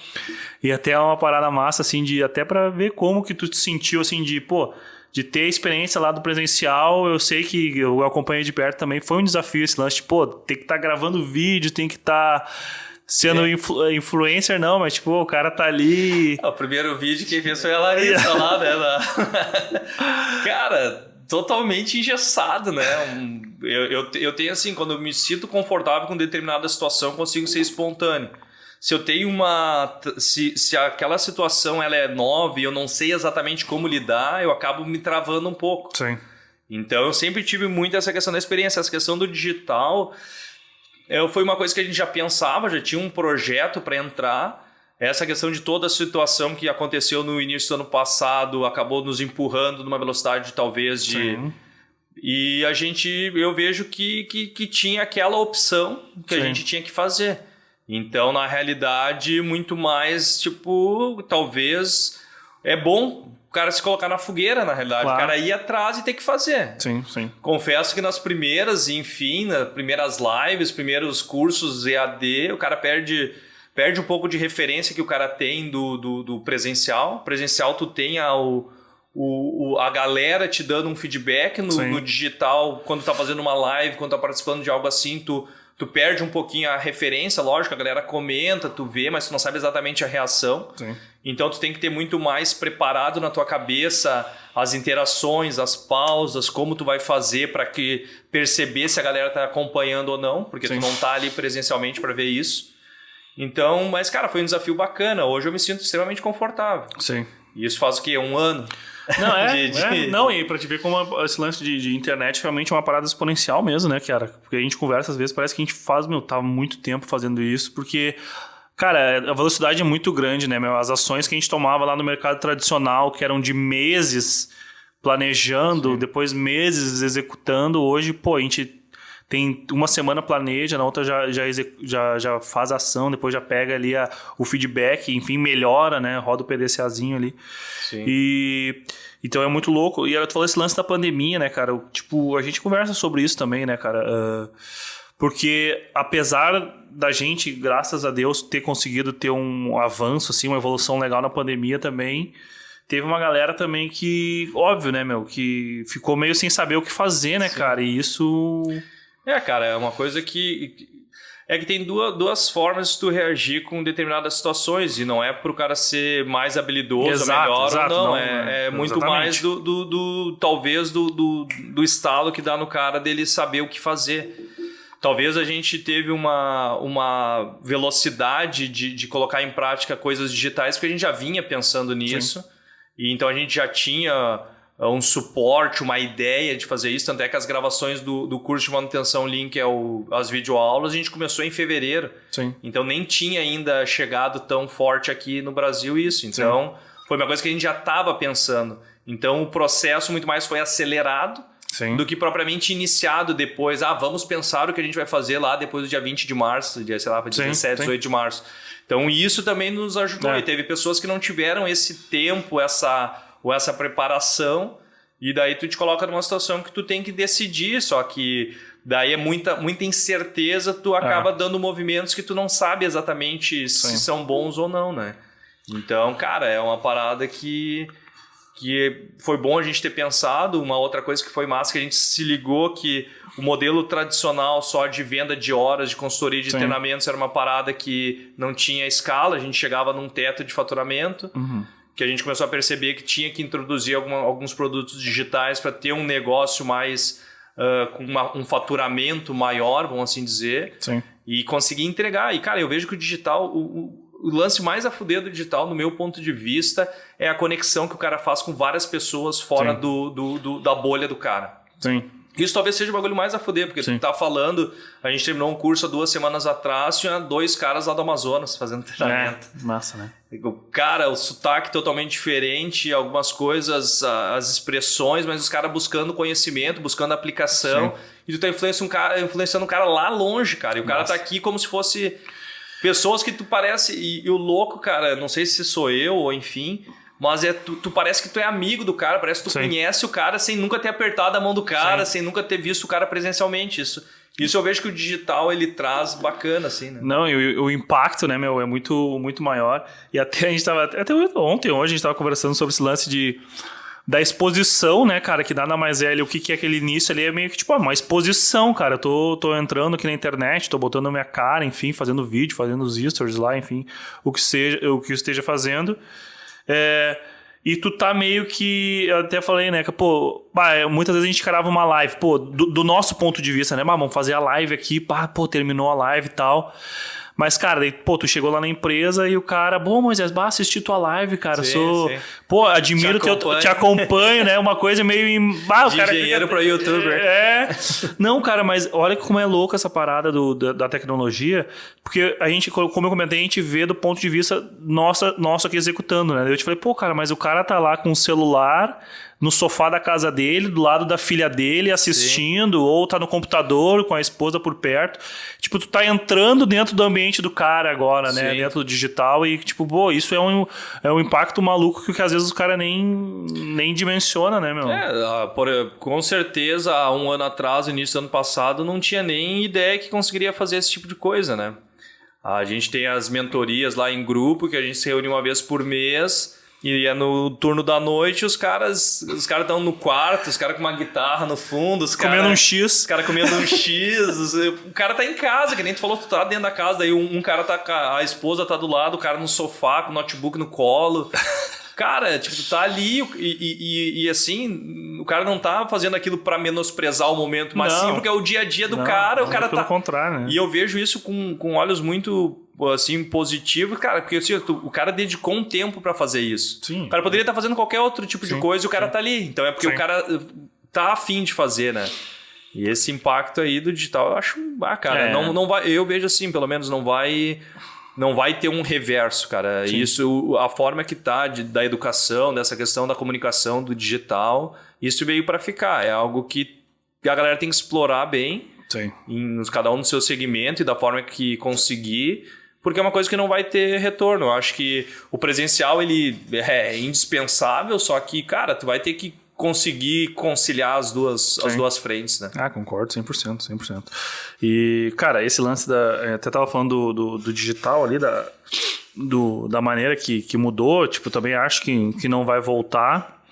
e até uma parada massa, assim, até pra ver como que tu te sentiu, assim, de ter a experiência lá do presencial. Eu sei que eu acompanhei de perto também. Foi um desafio esse lance de, tem que estar gravando vídeo, tem que estar sendo influencer, não, mas tipo, o cara tá ali... O primeiro vídeo quem fez foi a Larissa lá, né? Cara, totalmente engessado, né? Eu tenho assim, quando eu me sinto confortável com determinada situação, consigo ser espontâneo. Se eu tenho se aquela situação ela é nova e eu não sei exatamente como lidar, eu acabo me travando um pouco. Então eu sempre tive muito essa questão da experiência, essa questão do digital. Foi uma coisa que a gente já pensava, já tinha um projeto para entrar. Essa questão de toda a situação que aconteceu no início do ano passado acabou nos empurrando numa velocidade talvez de... E eu vejo que tinha aquela opção que a gente tinha que fazer. Então, na realidade, muito mais, tipo, talvez é bom o cara se colocar na fogueira, na realidade. Claro. O cara ir atrás e ter que fazer. Sim. Confesso que nas primeiras, enfim, nas primeiras lives, primeiros cursos EAD, o cara perde um pouco de referência que o cara tem do presencial. Presencial, tu tem a galera te dando um feedback no digital, quando tá fazendo uma live, quando tá participando de algo assim, tu perde um pouquinho a referência, lógico, a galera comenta, tu vê, mas tu não sabe exatamente a reação. Então tu tem que ter muito mais preparado na tua cabeça as interações, as pausas, como tu vai fazer para perceber se a galera tá acompanhando ou não, porque tu não tá ali presencialmente para ver isso. Então, mas cara, foi um desafio bacana. Hoje eu me sinto extremamente confortável. E isso faz o quê? 1 ano? Não, Não, e pra te ver como esse lance de internet realmente é uma parada exponencial mesmo, né, cara? Porque a gente conversa às vezes, parece que a gente tá muito tempo fazendo isso, porque, cara, a velocidade é muito grande, né, meu? As ações que a gente tomava lá no mercado tradicional, que eram de meses planejando, depois meses executando, hoje, a gente tem uma semana planeja, na outra já faz a ação, depois já pega ali o feedback, enfim, melhora, né? Roda o PDCAzinho ali. Então é muito louco. E tu falou esse lance da pandemia, né, cara? Tipo, a gente conversa sobre isso também, né, cara? Porque apesar da gente, graças a Deus, ter conseguido ter um avanço, assim, uma evolução legal na pandemia também, teve uma galera também que, óbvio, né, meu, que ficou meio sem saber o que fazer, né, cara? E isso... cara, é uma coisa que tem duas formas de tu reagir com determinadas situações, e não é pro cara ser mais habilidoso, melhor ou não. É muito mais talvez do estalo que dá no cara dele saber o que fazer. talvez a gente teve uma velocidade de colocar em prática coisas digitais, porque a gente já vinha pensando nisso. Sim. E então a gente já tinha um suporte, uma ideia de fazer isso. Tanto é que as gravações do curso de manutenção Lean, que é as videoaulas, a gente começou em fevereiro. Sim. Então nem tinha ainda chegado tão forte aqui no Brasil isso. Então foi uma coisa que a gente já estava pensando. Então o processo muito mais foi acelerado do que propriamente iniciado depois. Vamos pensar o que a gente vai fazer lá depois do dia 20 de março, dia, sei lá, 17, 18 de março. Então isso também nos ajudou. E teve pessoas que não tiveram esse tempo, essa preparação, e daí tu te coloca numa situação que tu tem que decidir, só que daí é muita incerteza, tu acaba dando movimentos que tu não sabe exatamente se são bons ou não, né? Então, cara, é uma parada que foi bom a gente ter pensado. Uma outra coisa que foi massa, que a gente se ligou que o modelo tradicional só de venda de horas, de consultoria de treinamentos, era uma parada que não tinha escala, a gente chegava num teto de faturamento, que a gente começou a perceber que tinha que introduzir alguns produtos digitais para ter um negócio mais com um faturamento maior, vamos assim dizer, e conseguir entregar. E, cara, eu vejo que o digital... O lance mais a fuder do digital, no meu ponto de vista, é a conexão que o cara faz com várias pessoas fora da bolha do cara. Sim. Isso talvez seja o bagulho mais a fuder, porque tu tá falando... A gente terminou um curso há 2 semanas atrás, tinha 2 caras lá do Amazonas fazendo treinamento. Massa, né? Cara, o sotaque totalmente diferente, algumas coisas, as expressões, mas os caras buscando conhecimento, buscando aplicação. E tu tá influenciando um cara lá longe, cara. E o cara tá aqui como se fosse... Pessoas que tu parece... E o louco, cara, não sei se sou eu ou enfim... Mas tu parece que tu é amigo do cara, parece que tu conhece o cara sem nunca ter apertado a mão do cara, sem nunca ter visto o cara presencialmente. Isso eu vejo que o digital ele traz bacana, assim, né? Não, e o impacto, né, meu, é muito, muito maior. E até a gente tava... Até ontem, hoje, a gente tava conversando sobre esse lance da exposição, né, cara, que nada mais é ali, o que é aquele início ali, é meio que tipo uma exposição, cara. Eu tô entrando aqui na internet, tô botando a minha cara, enfim, fazendo vídeo, fazendo os stories lá, enfim, o que eu esteja fazendo. E tu tá meio que... Eu até falei, né? Que, pô, muitas vezes a gente encarava uma live. Pô, do nosso ponto de vista, né? Vamos fazer a live aqui. Pô, terminou a live e tal. Mas, cara, daí, pô, tu chegou lá na empresa e o cara... Bom, Moisés, assisti tua live, cara. Sim. Pô, admiro te acompanho, né? Uma coisa meio... o cara engenheiro pra youtuber. Não, cara, mas olha como é louco essa parada da tecnologia. Porque a gente, como eu comentei, a gente vê do ponto de vista nosso aqui executando, né? Eu te falei, pô, cara, mas o cara tá lá com o celular... no sofá da casa dele, do lado da filha dele, assistindo, ou tá no computador com a esposa por perto. Tipo, tu tá entrando dentro do ambiente do cara agora, né? Dentro do digital e, tipo, pô, isso é um impacto maluco que às vezes o cara nem dimensiona, né, meu? Com certeza, há 1 ano atrás, início do ano passado, não tinha nem ideia que conseguiria fazer esse tipo de coisa, né? A gente tem as mentorias lá em grupo, que a gente se reúne uma vez por mês... E é no turno da noite, os caras estão no quarto, os caras com uma guitarra no fundo, comendo um X. Os caras comendo um X. O cara tá em casa, que nem tu falou, tu tá dentro da casa, daí um cara tá, a esposa tá do lado, o cara no sofá, com o notebook no colo. Cara, tipo, tu tá ali e assim, o cara não tá fazendo aquilo pra menosprezar o momento, mas sim porque é o dia a dia do cara, o cara pelo contrário, né? E eu vejo isso com olhos muito... assim, positivo, cara, porque assim, o cara dedicou um tempo pra fazer isso. Sim. O cara poderia estar fazendo qualquer outro tipo de coisa e o cara tá ali. Então é porque o cara tá afim de fazer, né? E esse impacto aí do digital, eu acho, cara, não vai, eu vejo assim, pelo menos não vai ter um reverso, cara. Sim. Isso, a forma que tá da educação, dessa questão da comunicação do digital, isso veio pra ficar. É algo que a galera tem que explorar bem. Sim. Cada um no seu segmento e da forma que conseguir, porque é uma coisa que não vai ter retorno. Eu acho que o presencial ele é indispensável, só que, cara, tu vai ter que conseguir conciliar as duas frentes, né? Concordo 100%. E, cara, esse lance até tava falando do digital ali, da maneira que mudou, tipo, também acho que não vai voltar.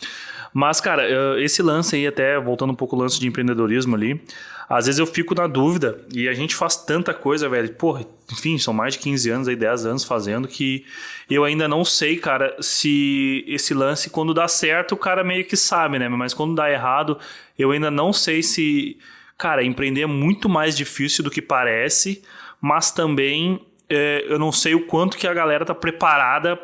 Mas, cara, esse lance aí, até voltando um pouco ao lance de empreendedorismo ali, às vezes eu fico na dúvida, e a gente faz tanta coisa, velho, porra, enfim, são mais de 15 anos, aí 10 anos fazendo, que eu ainda não sei, cara, se esse lance, quando dá certo, o cara meio que sabe, né? Mas quando dá errado, eu ainda não sei se... cara, empreender é muito mais difícil do que parece, mas também eu não sei o quanto que a galera tá preparada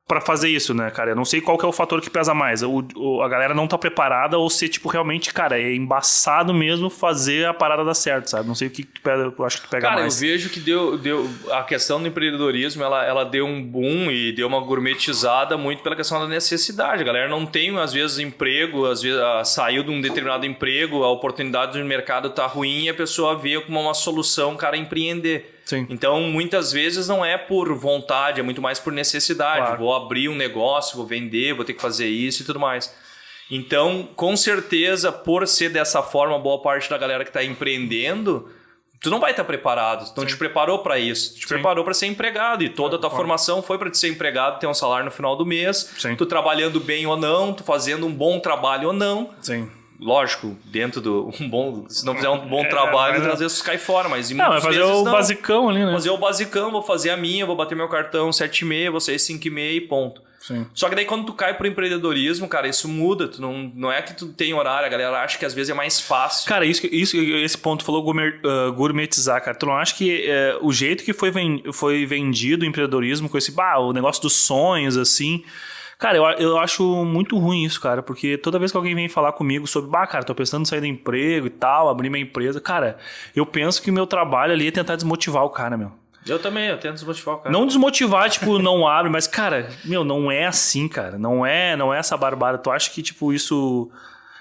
pra fazer isso, né, cara? Eu não sei qual que é o fator que pesa mais. A galera não tá preparada ou se, tipo, realmente, cara, é embaçado mesmo fazer a parada dar certo, sabe? Não sei o que eu acho que pega cara, mais. Cara, eu vejo que deu a questão do empreendedorismo, ela deu um boom e deu uma gourmetizada muito pela questão da necessidade. A galera não tem, às vezes, emprego, às vezes saiu de um determinado emprego, a oportunidade do mercado tá ruim e a pessoa vê como uma solução, cara, empreender. Sim. Então, muitas vezes não é por vontade, é muito mais por necessidade. Claro. Vou abrir um negócio, vou vender, vou ter que fazer isso e tudo mais. Então, com certeza, por ser dessa forma, boa parte da galera que está empreendendo, tu não vai estar preparado. Tu não te preparou para isso. Tu te preparou para ser empregado. E toda a tua formação foi para te ser empregado, ter um salário no final do mês. Sim. Tu trabalhando bem ou não, tu fazendo um bom trabalho ou não. Sim. Lógico, dentro do se não fizer um bom trabalho, às vezes cai fora, mas vai fazer o basicão ali, né? Fazer o basicão, vou fazer a minha, vou bater meu cartão 7,5, vou sair 5,5 e ponto. Sim. Só que daí quando tu cai pro empreendedorismo, cara, isso muda. Tu não é que tu tem horário, a galera acha que às vezes é mais fácil. Cara, esse ponto falou gourmetizar, cara. Tu não acha que o jeito que foi vendido o empreendedorismo com esse, o negócio dos sonhos, assim... Cara, eu acho muito ruim isso, cara, porque toda vez que alguém vem falar comigo sobre, cara, tô pensando em sair do emprego e tal, abrir minha empresa, cara, eu penso que o meu trabalho ali é tentar desmotivar o cara, meu. Eu tento desmotivar o cara. Não desmotivar, tipo, não abre, mas, cara, não é assim, cara. Não é essa barbada. Tu acha que, tipo, isso...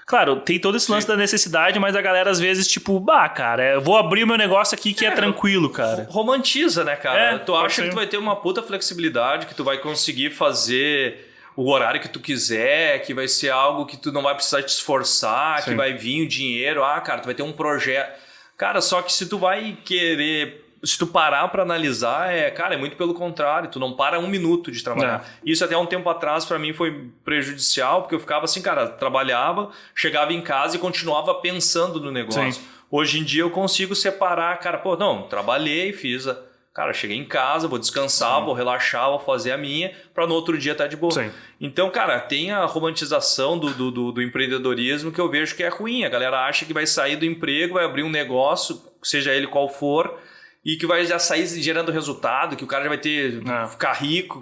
Claro, tem todo esse lance da necessidade, mas a galera às vezes, tipo, cara, eu vou abrir o meu negócio aqui que é tranquilo, cara. Romantiza, né, cara? Tu acha que tu vai ter uma puta flexibilidade, que tu vai conseguir fazer o horário que tu quiser, que vai ser algo que tu não vai precisar te esforçar, que vai vir o dinheiro. Cara, tu vai ter um projeto. Cara, só que se tu vai querer... Se tu parar pra analisar, cara, é muito pelo contrário. Tu não para um minuto de trabalhar. Isso até um tempo atrás pra mim foi prejudicial, porque eu ficava assim, cara, trabalhava, chegava em casa e continuava pensando no negócio. Sim. Hoje em dia eu consigo separar, cara, trabalhei, fiz Cara, cheguei em casa, vou descansar, vou relaxar, vou fazer a minha, para no outro dia estar de boa. Sim. Então, cara, tem a romantização do empreendedorismo que eu vejo que é ruim. A galera acha que vai sair do emprego, vai abrir um negócio, seja ele qual for, e que vai já sair gerando resultado, que o cara já vai ficar rico,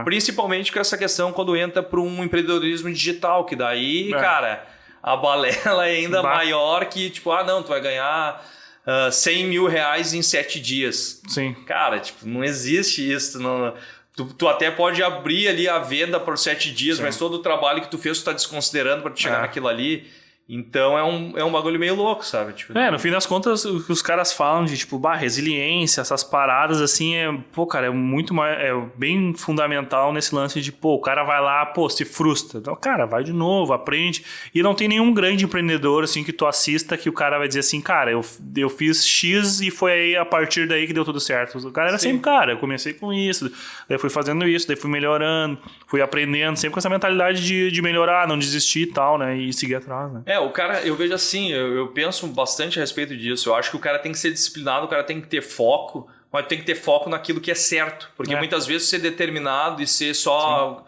principalmente com essa questão quando entra para um empreendedorismo digital, que daí, cara, a balela é ainda maior que, tipo, tu vai ganhar... 100 mil reais em 7 dias. Sim. Cara, tipo, não existe isso. Não, tu até pode abrir ali a venda por 7 dias, mas todo o trabalho que tu fez, tu tá desconsiderando para tu chegar naquilo ali. Então é um bagulho meio louco, sabe? Tipo, no fim das contas, o que os caras falam de, tipo, resiliência, essas paradas, assim, cara, é muito mais, bem fundamental nesse lance de, o cara vai lá, se frustra. Então, cara, vai de novo, aprende. E não tem nenhum grande empreendedor, assim, que tu assista que o cara vai dizer assim, cara, eu fiz X e foi aí a partir daí que deu tudo certo. O cara era sempre, cara, eu comecei com isso, daí fui fazendo isso, daí fui melhorando, fui aprendendo, sempre com essa mentalidade de melhorar, não desistir e tal, né, e seguir atrás, né. O cara, eu vejo assim, eu penso bastante a respeito disso. Eu acho que o cara tem que ser disciplinado, o cara tem que ter foco, mas tem que ter foco naquilo que é certo. Porque muitas vezes ser determinado e ser só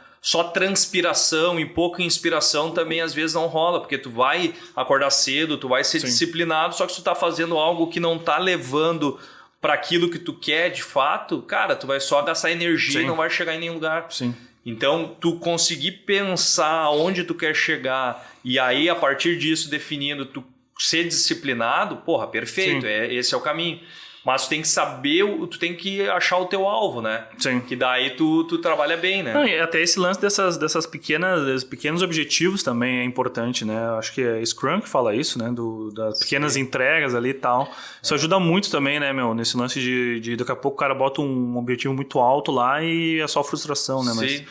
transpiração e pouca inspiração também às vezes não rola. Porque tu vai acordar cedo, tu vai ser disciplinado, só que se tu tá fazendo algo que não tá levando para aquilo que tu quer de fato, cara, tu vai só gastar energia e não vai chegar em nenhum lugar. Sim. Então, tu conseguir pensar onde tu quer chegar e aí, a partir disso, definindo, tu ser disciplinado, perfeito, esse é o caminho. Mas tu tem que saber, tu tem que achar o teu alvo, né? Sim. Que daí tu trabalha bem, né? Não, e até esse lance dessas pequenos objetivos também é importante, né? Acho que é Scrum que fala isso, né? Das pequenas entregas ali e tal. Isso ajuda muito também, né, meu? Nesse lance de daqui a pouco o cara bota um objetivo muito alto lá e é só frustração, né? Mas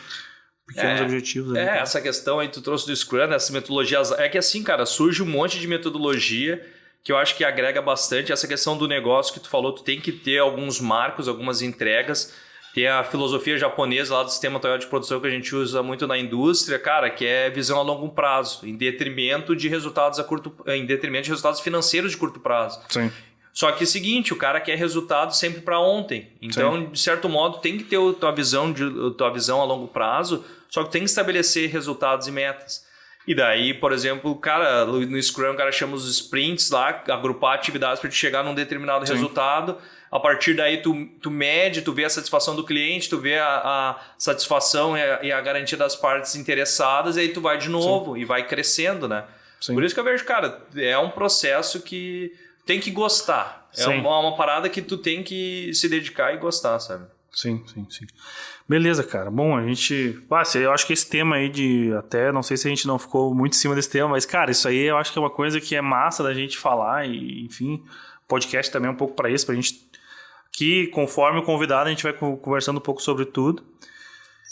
pequenos objetivos. Ali, essa questão aí tu trouxe do Scrum, essas metodologias. É que assim, cara, surge um monte de metodologia que eu acho que agrega bastante. Essa questão do negócio que tu falou, tu tem que ter alguns marcos, algumas entregas. Tem a filosofia japonesa lá do sistema Toyota de produção que a gente usa muito na indústria, cara, que é visão a longo prazo, em detrimento de resultados financeiros de curto prazo. Sim. Só que é o seguinte, o cara quer resultado sempre para ontem. Então, de certo modo, tem que ter a tua visão a longo prazo, só que tem que estabelecer resultados e metas. E daí, por exemplo, cara, no Scrum o cara chama os sprints lá, agrupar atividades para te chegar num determinado resultado. A partir daí tu mede, tu vê a satisfação do cliente, tu vê a satisfação e a garantia das partes interessadas, e aí tu vai de novo e vai crescendo, né? Sim. Por isso que eu vejo, cara, é um processo que tem que gostar. É uma parada que tu tem que se dedicar e gostar, sabe? Sim. Beleza, cara. Bom, a gente... eu acho que esse tema aí até, não sei se a gente não ficou muito em cima desse tema, mas, cara, isso aí eu acho que é uma coisa que é massa da gente falar e, enfim, podcast também é um pouco pra isso, pra gente... Que, conforme o convidado, a gente vai conversando um pouco sobre tudo.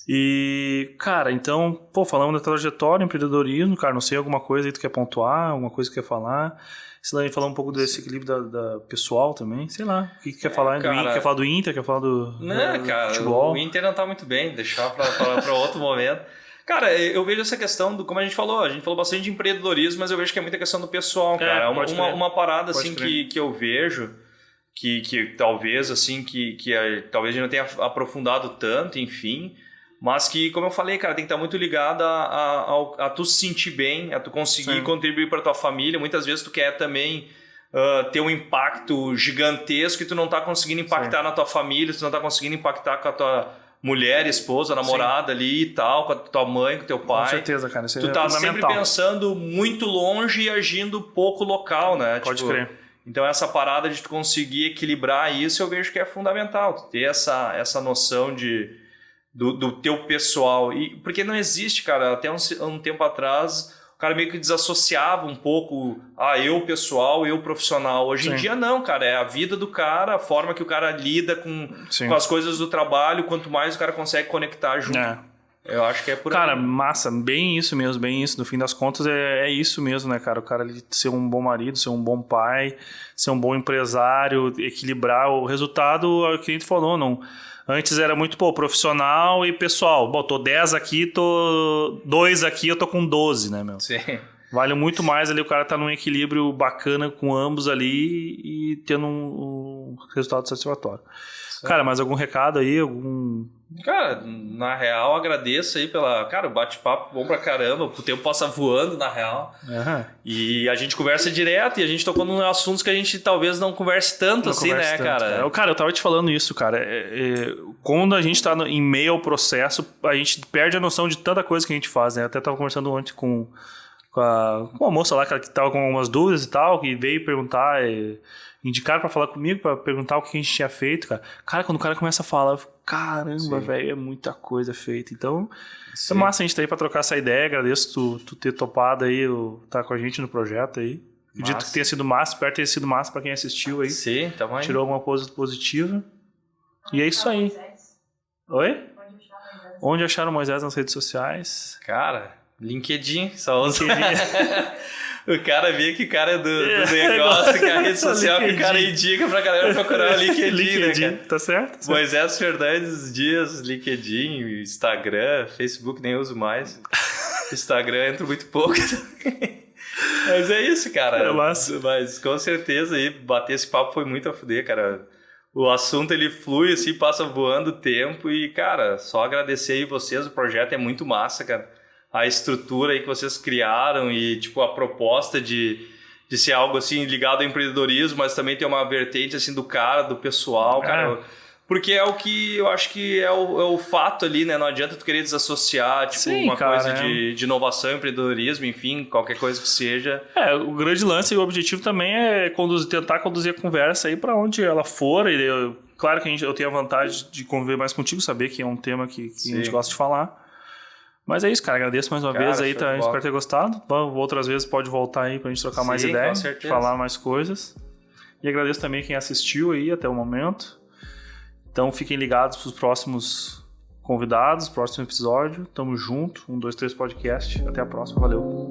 E, cara, então, falando da trajetória, empreendedorismo, cara, não sei, alguma coisa aí tu quer pontuar, alguma coisa que quer falar... Se daí falar um pouco desse equilíbrio da pessoal também, sei lá. O que quer falar? Quer falar do Inter? Quer falar do futebol? O Inter não tá muito bem, deixar para outro momento. Cara, eu vejo essa questão do, como a gente falou bastante de empreendedorismo, mas eu vejo que é muita questão do pessoal, cara. Uma parada assim que eu vejo, que talvez assim, talvez a gente não tenha aprofundado tanto, enfim... Mas que, como eu falei, cara, tem que estar muito ligado a tu se sentir bem, a tu conseguir contribuir para tua família. Muitas vezes tu quer também ter um impacto gigantesco e tu não tá conseguindo impactar na tua família, tu não tá conseguindo impactar com a tua mulher, esposa, namorada ali e tal, com a tua mãe, com teu pai. Com certeza, cara. Isso tu tá sempre pensando muito longe e agindo pouco local, né? Pode crer. Então essa parada de tu conseguir equilibrar isso, eu vejo que é fundamental. Tu ter essa noção do teu pessoal. Porque não existe, cara, até um tempo atrás, o cara meio que desassociava um pouco, eu pessoal, eu profissional. Hoje em dia não, cara, é a vida do cara, a forma que o cara lida com as coisas do trabalho, quanto mais o cara consegue conectar junto. Eu acho que é por aí. Cara, massa, bem isso mesmo, bem isso. No fim das contas é isso mesmo, né, cara? O cara ser um bom marido, ser um bom pai, ser um bom empresário, equilibrar o resultado, é o que a gente falou, não... Antes era muito, profissional e pessoal. Tô 10 aqui, 2 aqui, eu tô com 12, né, meu? Sim. Vale muito mais ali o cara tá num equilíbrio bacana com ambos ali e tendo um resultado satisfatório. Sim. Cara, mais algum recado aí? Cara, na real, agradeço aí o bate-papo bom pra caramba, o tempo passa voando, na real. E a gente conversa direto e a gente tocou em assuntos que a gente talvez não converse tanto né, cara? Cara, eu tava te falando isso, cara. Quando a gente tá em meio ao processo, a gente perde a noção de tanta coisa que a gente faz, né? Eu até tava conversando ontem com uma moça lá que tava com algumas dúvidas e tal, que veio perguntar... Indicaram pra falar comigo, pra perguntar o que a gente tinha feito, cara. Cara, quando o cara começa a falar, eu fico, caramba, velho, é muita coisa feita. Então, é massa a gente tá aí pra trocar essa ideia. Agradeço tu ter topado aí, tá com a gente no projeto aí. Acredito que tenha sido massa, espero ter sido massa pra quem assistiu aí. Sim, tá bom. Tirou alguma coisa positiva. E é isso aí. Oi? Onde acharam o Moisés nas redes sociais? Cara, LinkedIn, só usa. O cara vê que o cara é do negócio, que é a rede social que o cara indica pra galera procurar o LinkedIn, né, cara? Tá certo? Moisés Fernandes Dias, LinkedIn, Instagram, Facebook nem uso mais. Instagram entro muito pouco. Mas é isso, cara. É massa. Mas com certeza aí, bater esse papo foi muito a fuder, cara. O assunto ele flui assim, passa voando o tempo e, cara, só agradecer aí vocês, o projeto é muito massa, cara. A estrutura aí que vocês criaram e, tipo, a proposta de ser algo, assim, ligado ao empreendedorismo, mas também ter uma vertente, assim, do cara, do pessoal, cara. Porque é o que eu acho que é o fato ali, né? Não adianta tu querer desassociar, tipo, coisa de inovação, empreendedorismo, enfim, qualquer coisa que seja. O grande lance e o objetivo também é tentar conduzir a conversa aí pra onde ela for. Claro que eu tenho a vantagem de conviver mais contigo, saber que é um tema que a gente gosta de falar. Mas é isso, cara. Agradeço mais uma vez aí, tá? Espero ter gostado. Outras vezes pode voltar aí pra gente trocar mais ideias, falar mais coisas. E agradeço também quem assistiu aí até o momento. Então fiquem ligados pros próximos convidados, próximo episódio. Tamo junto. 1, 2, 3 podcast. Até a próxima. Valeu.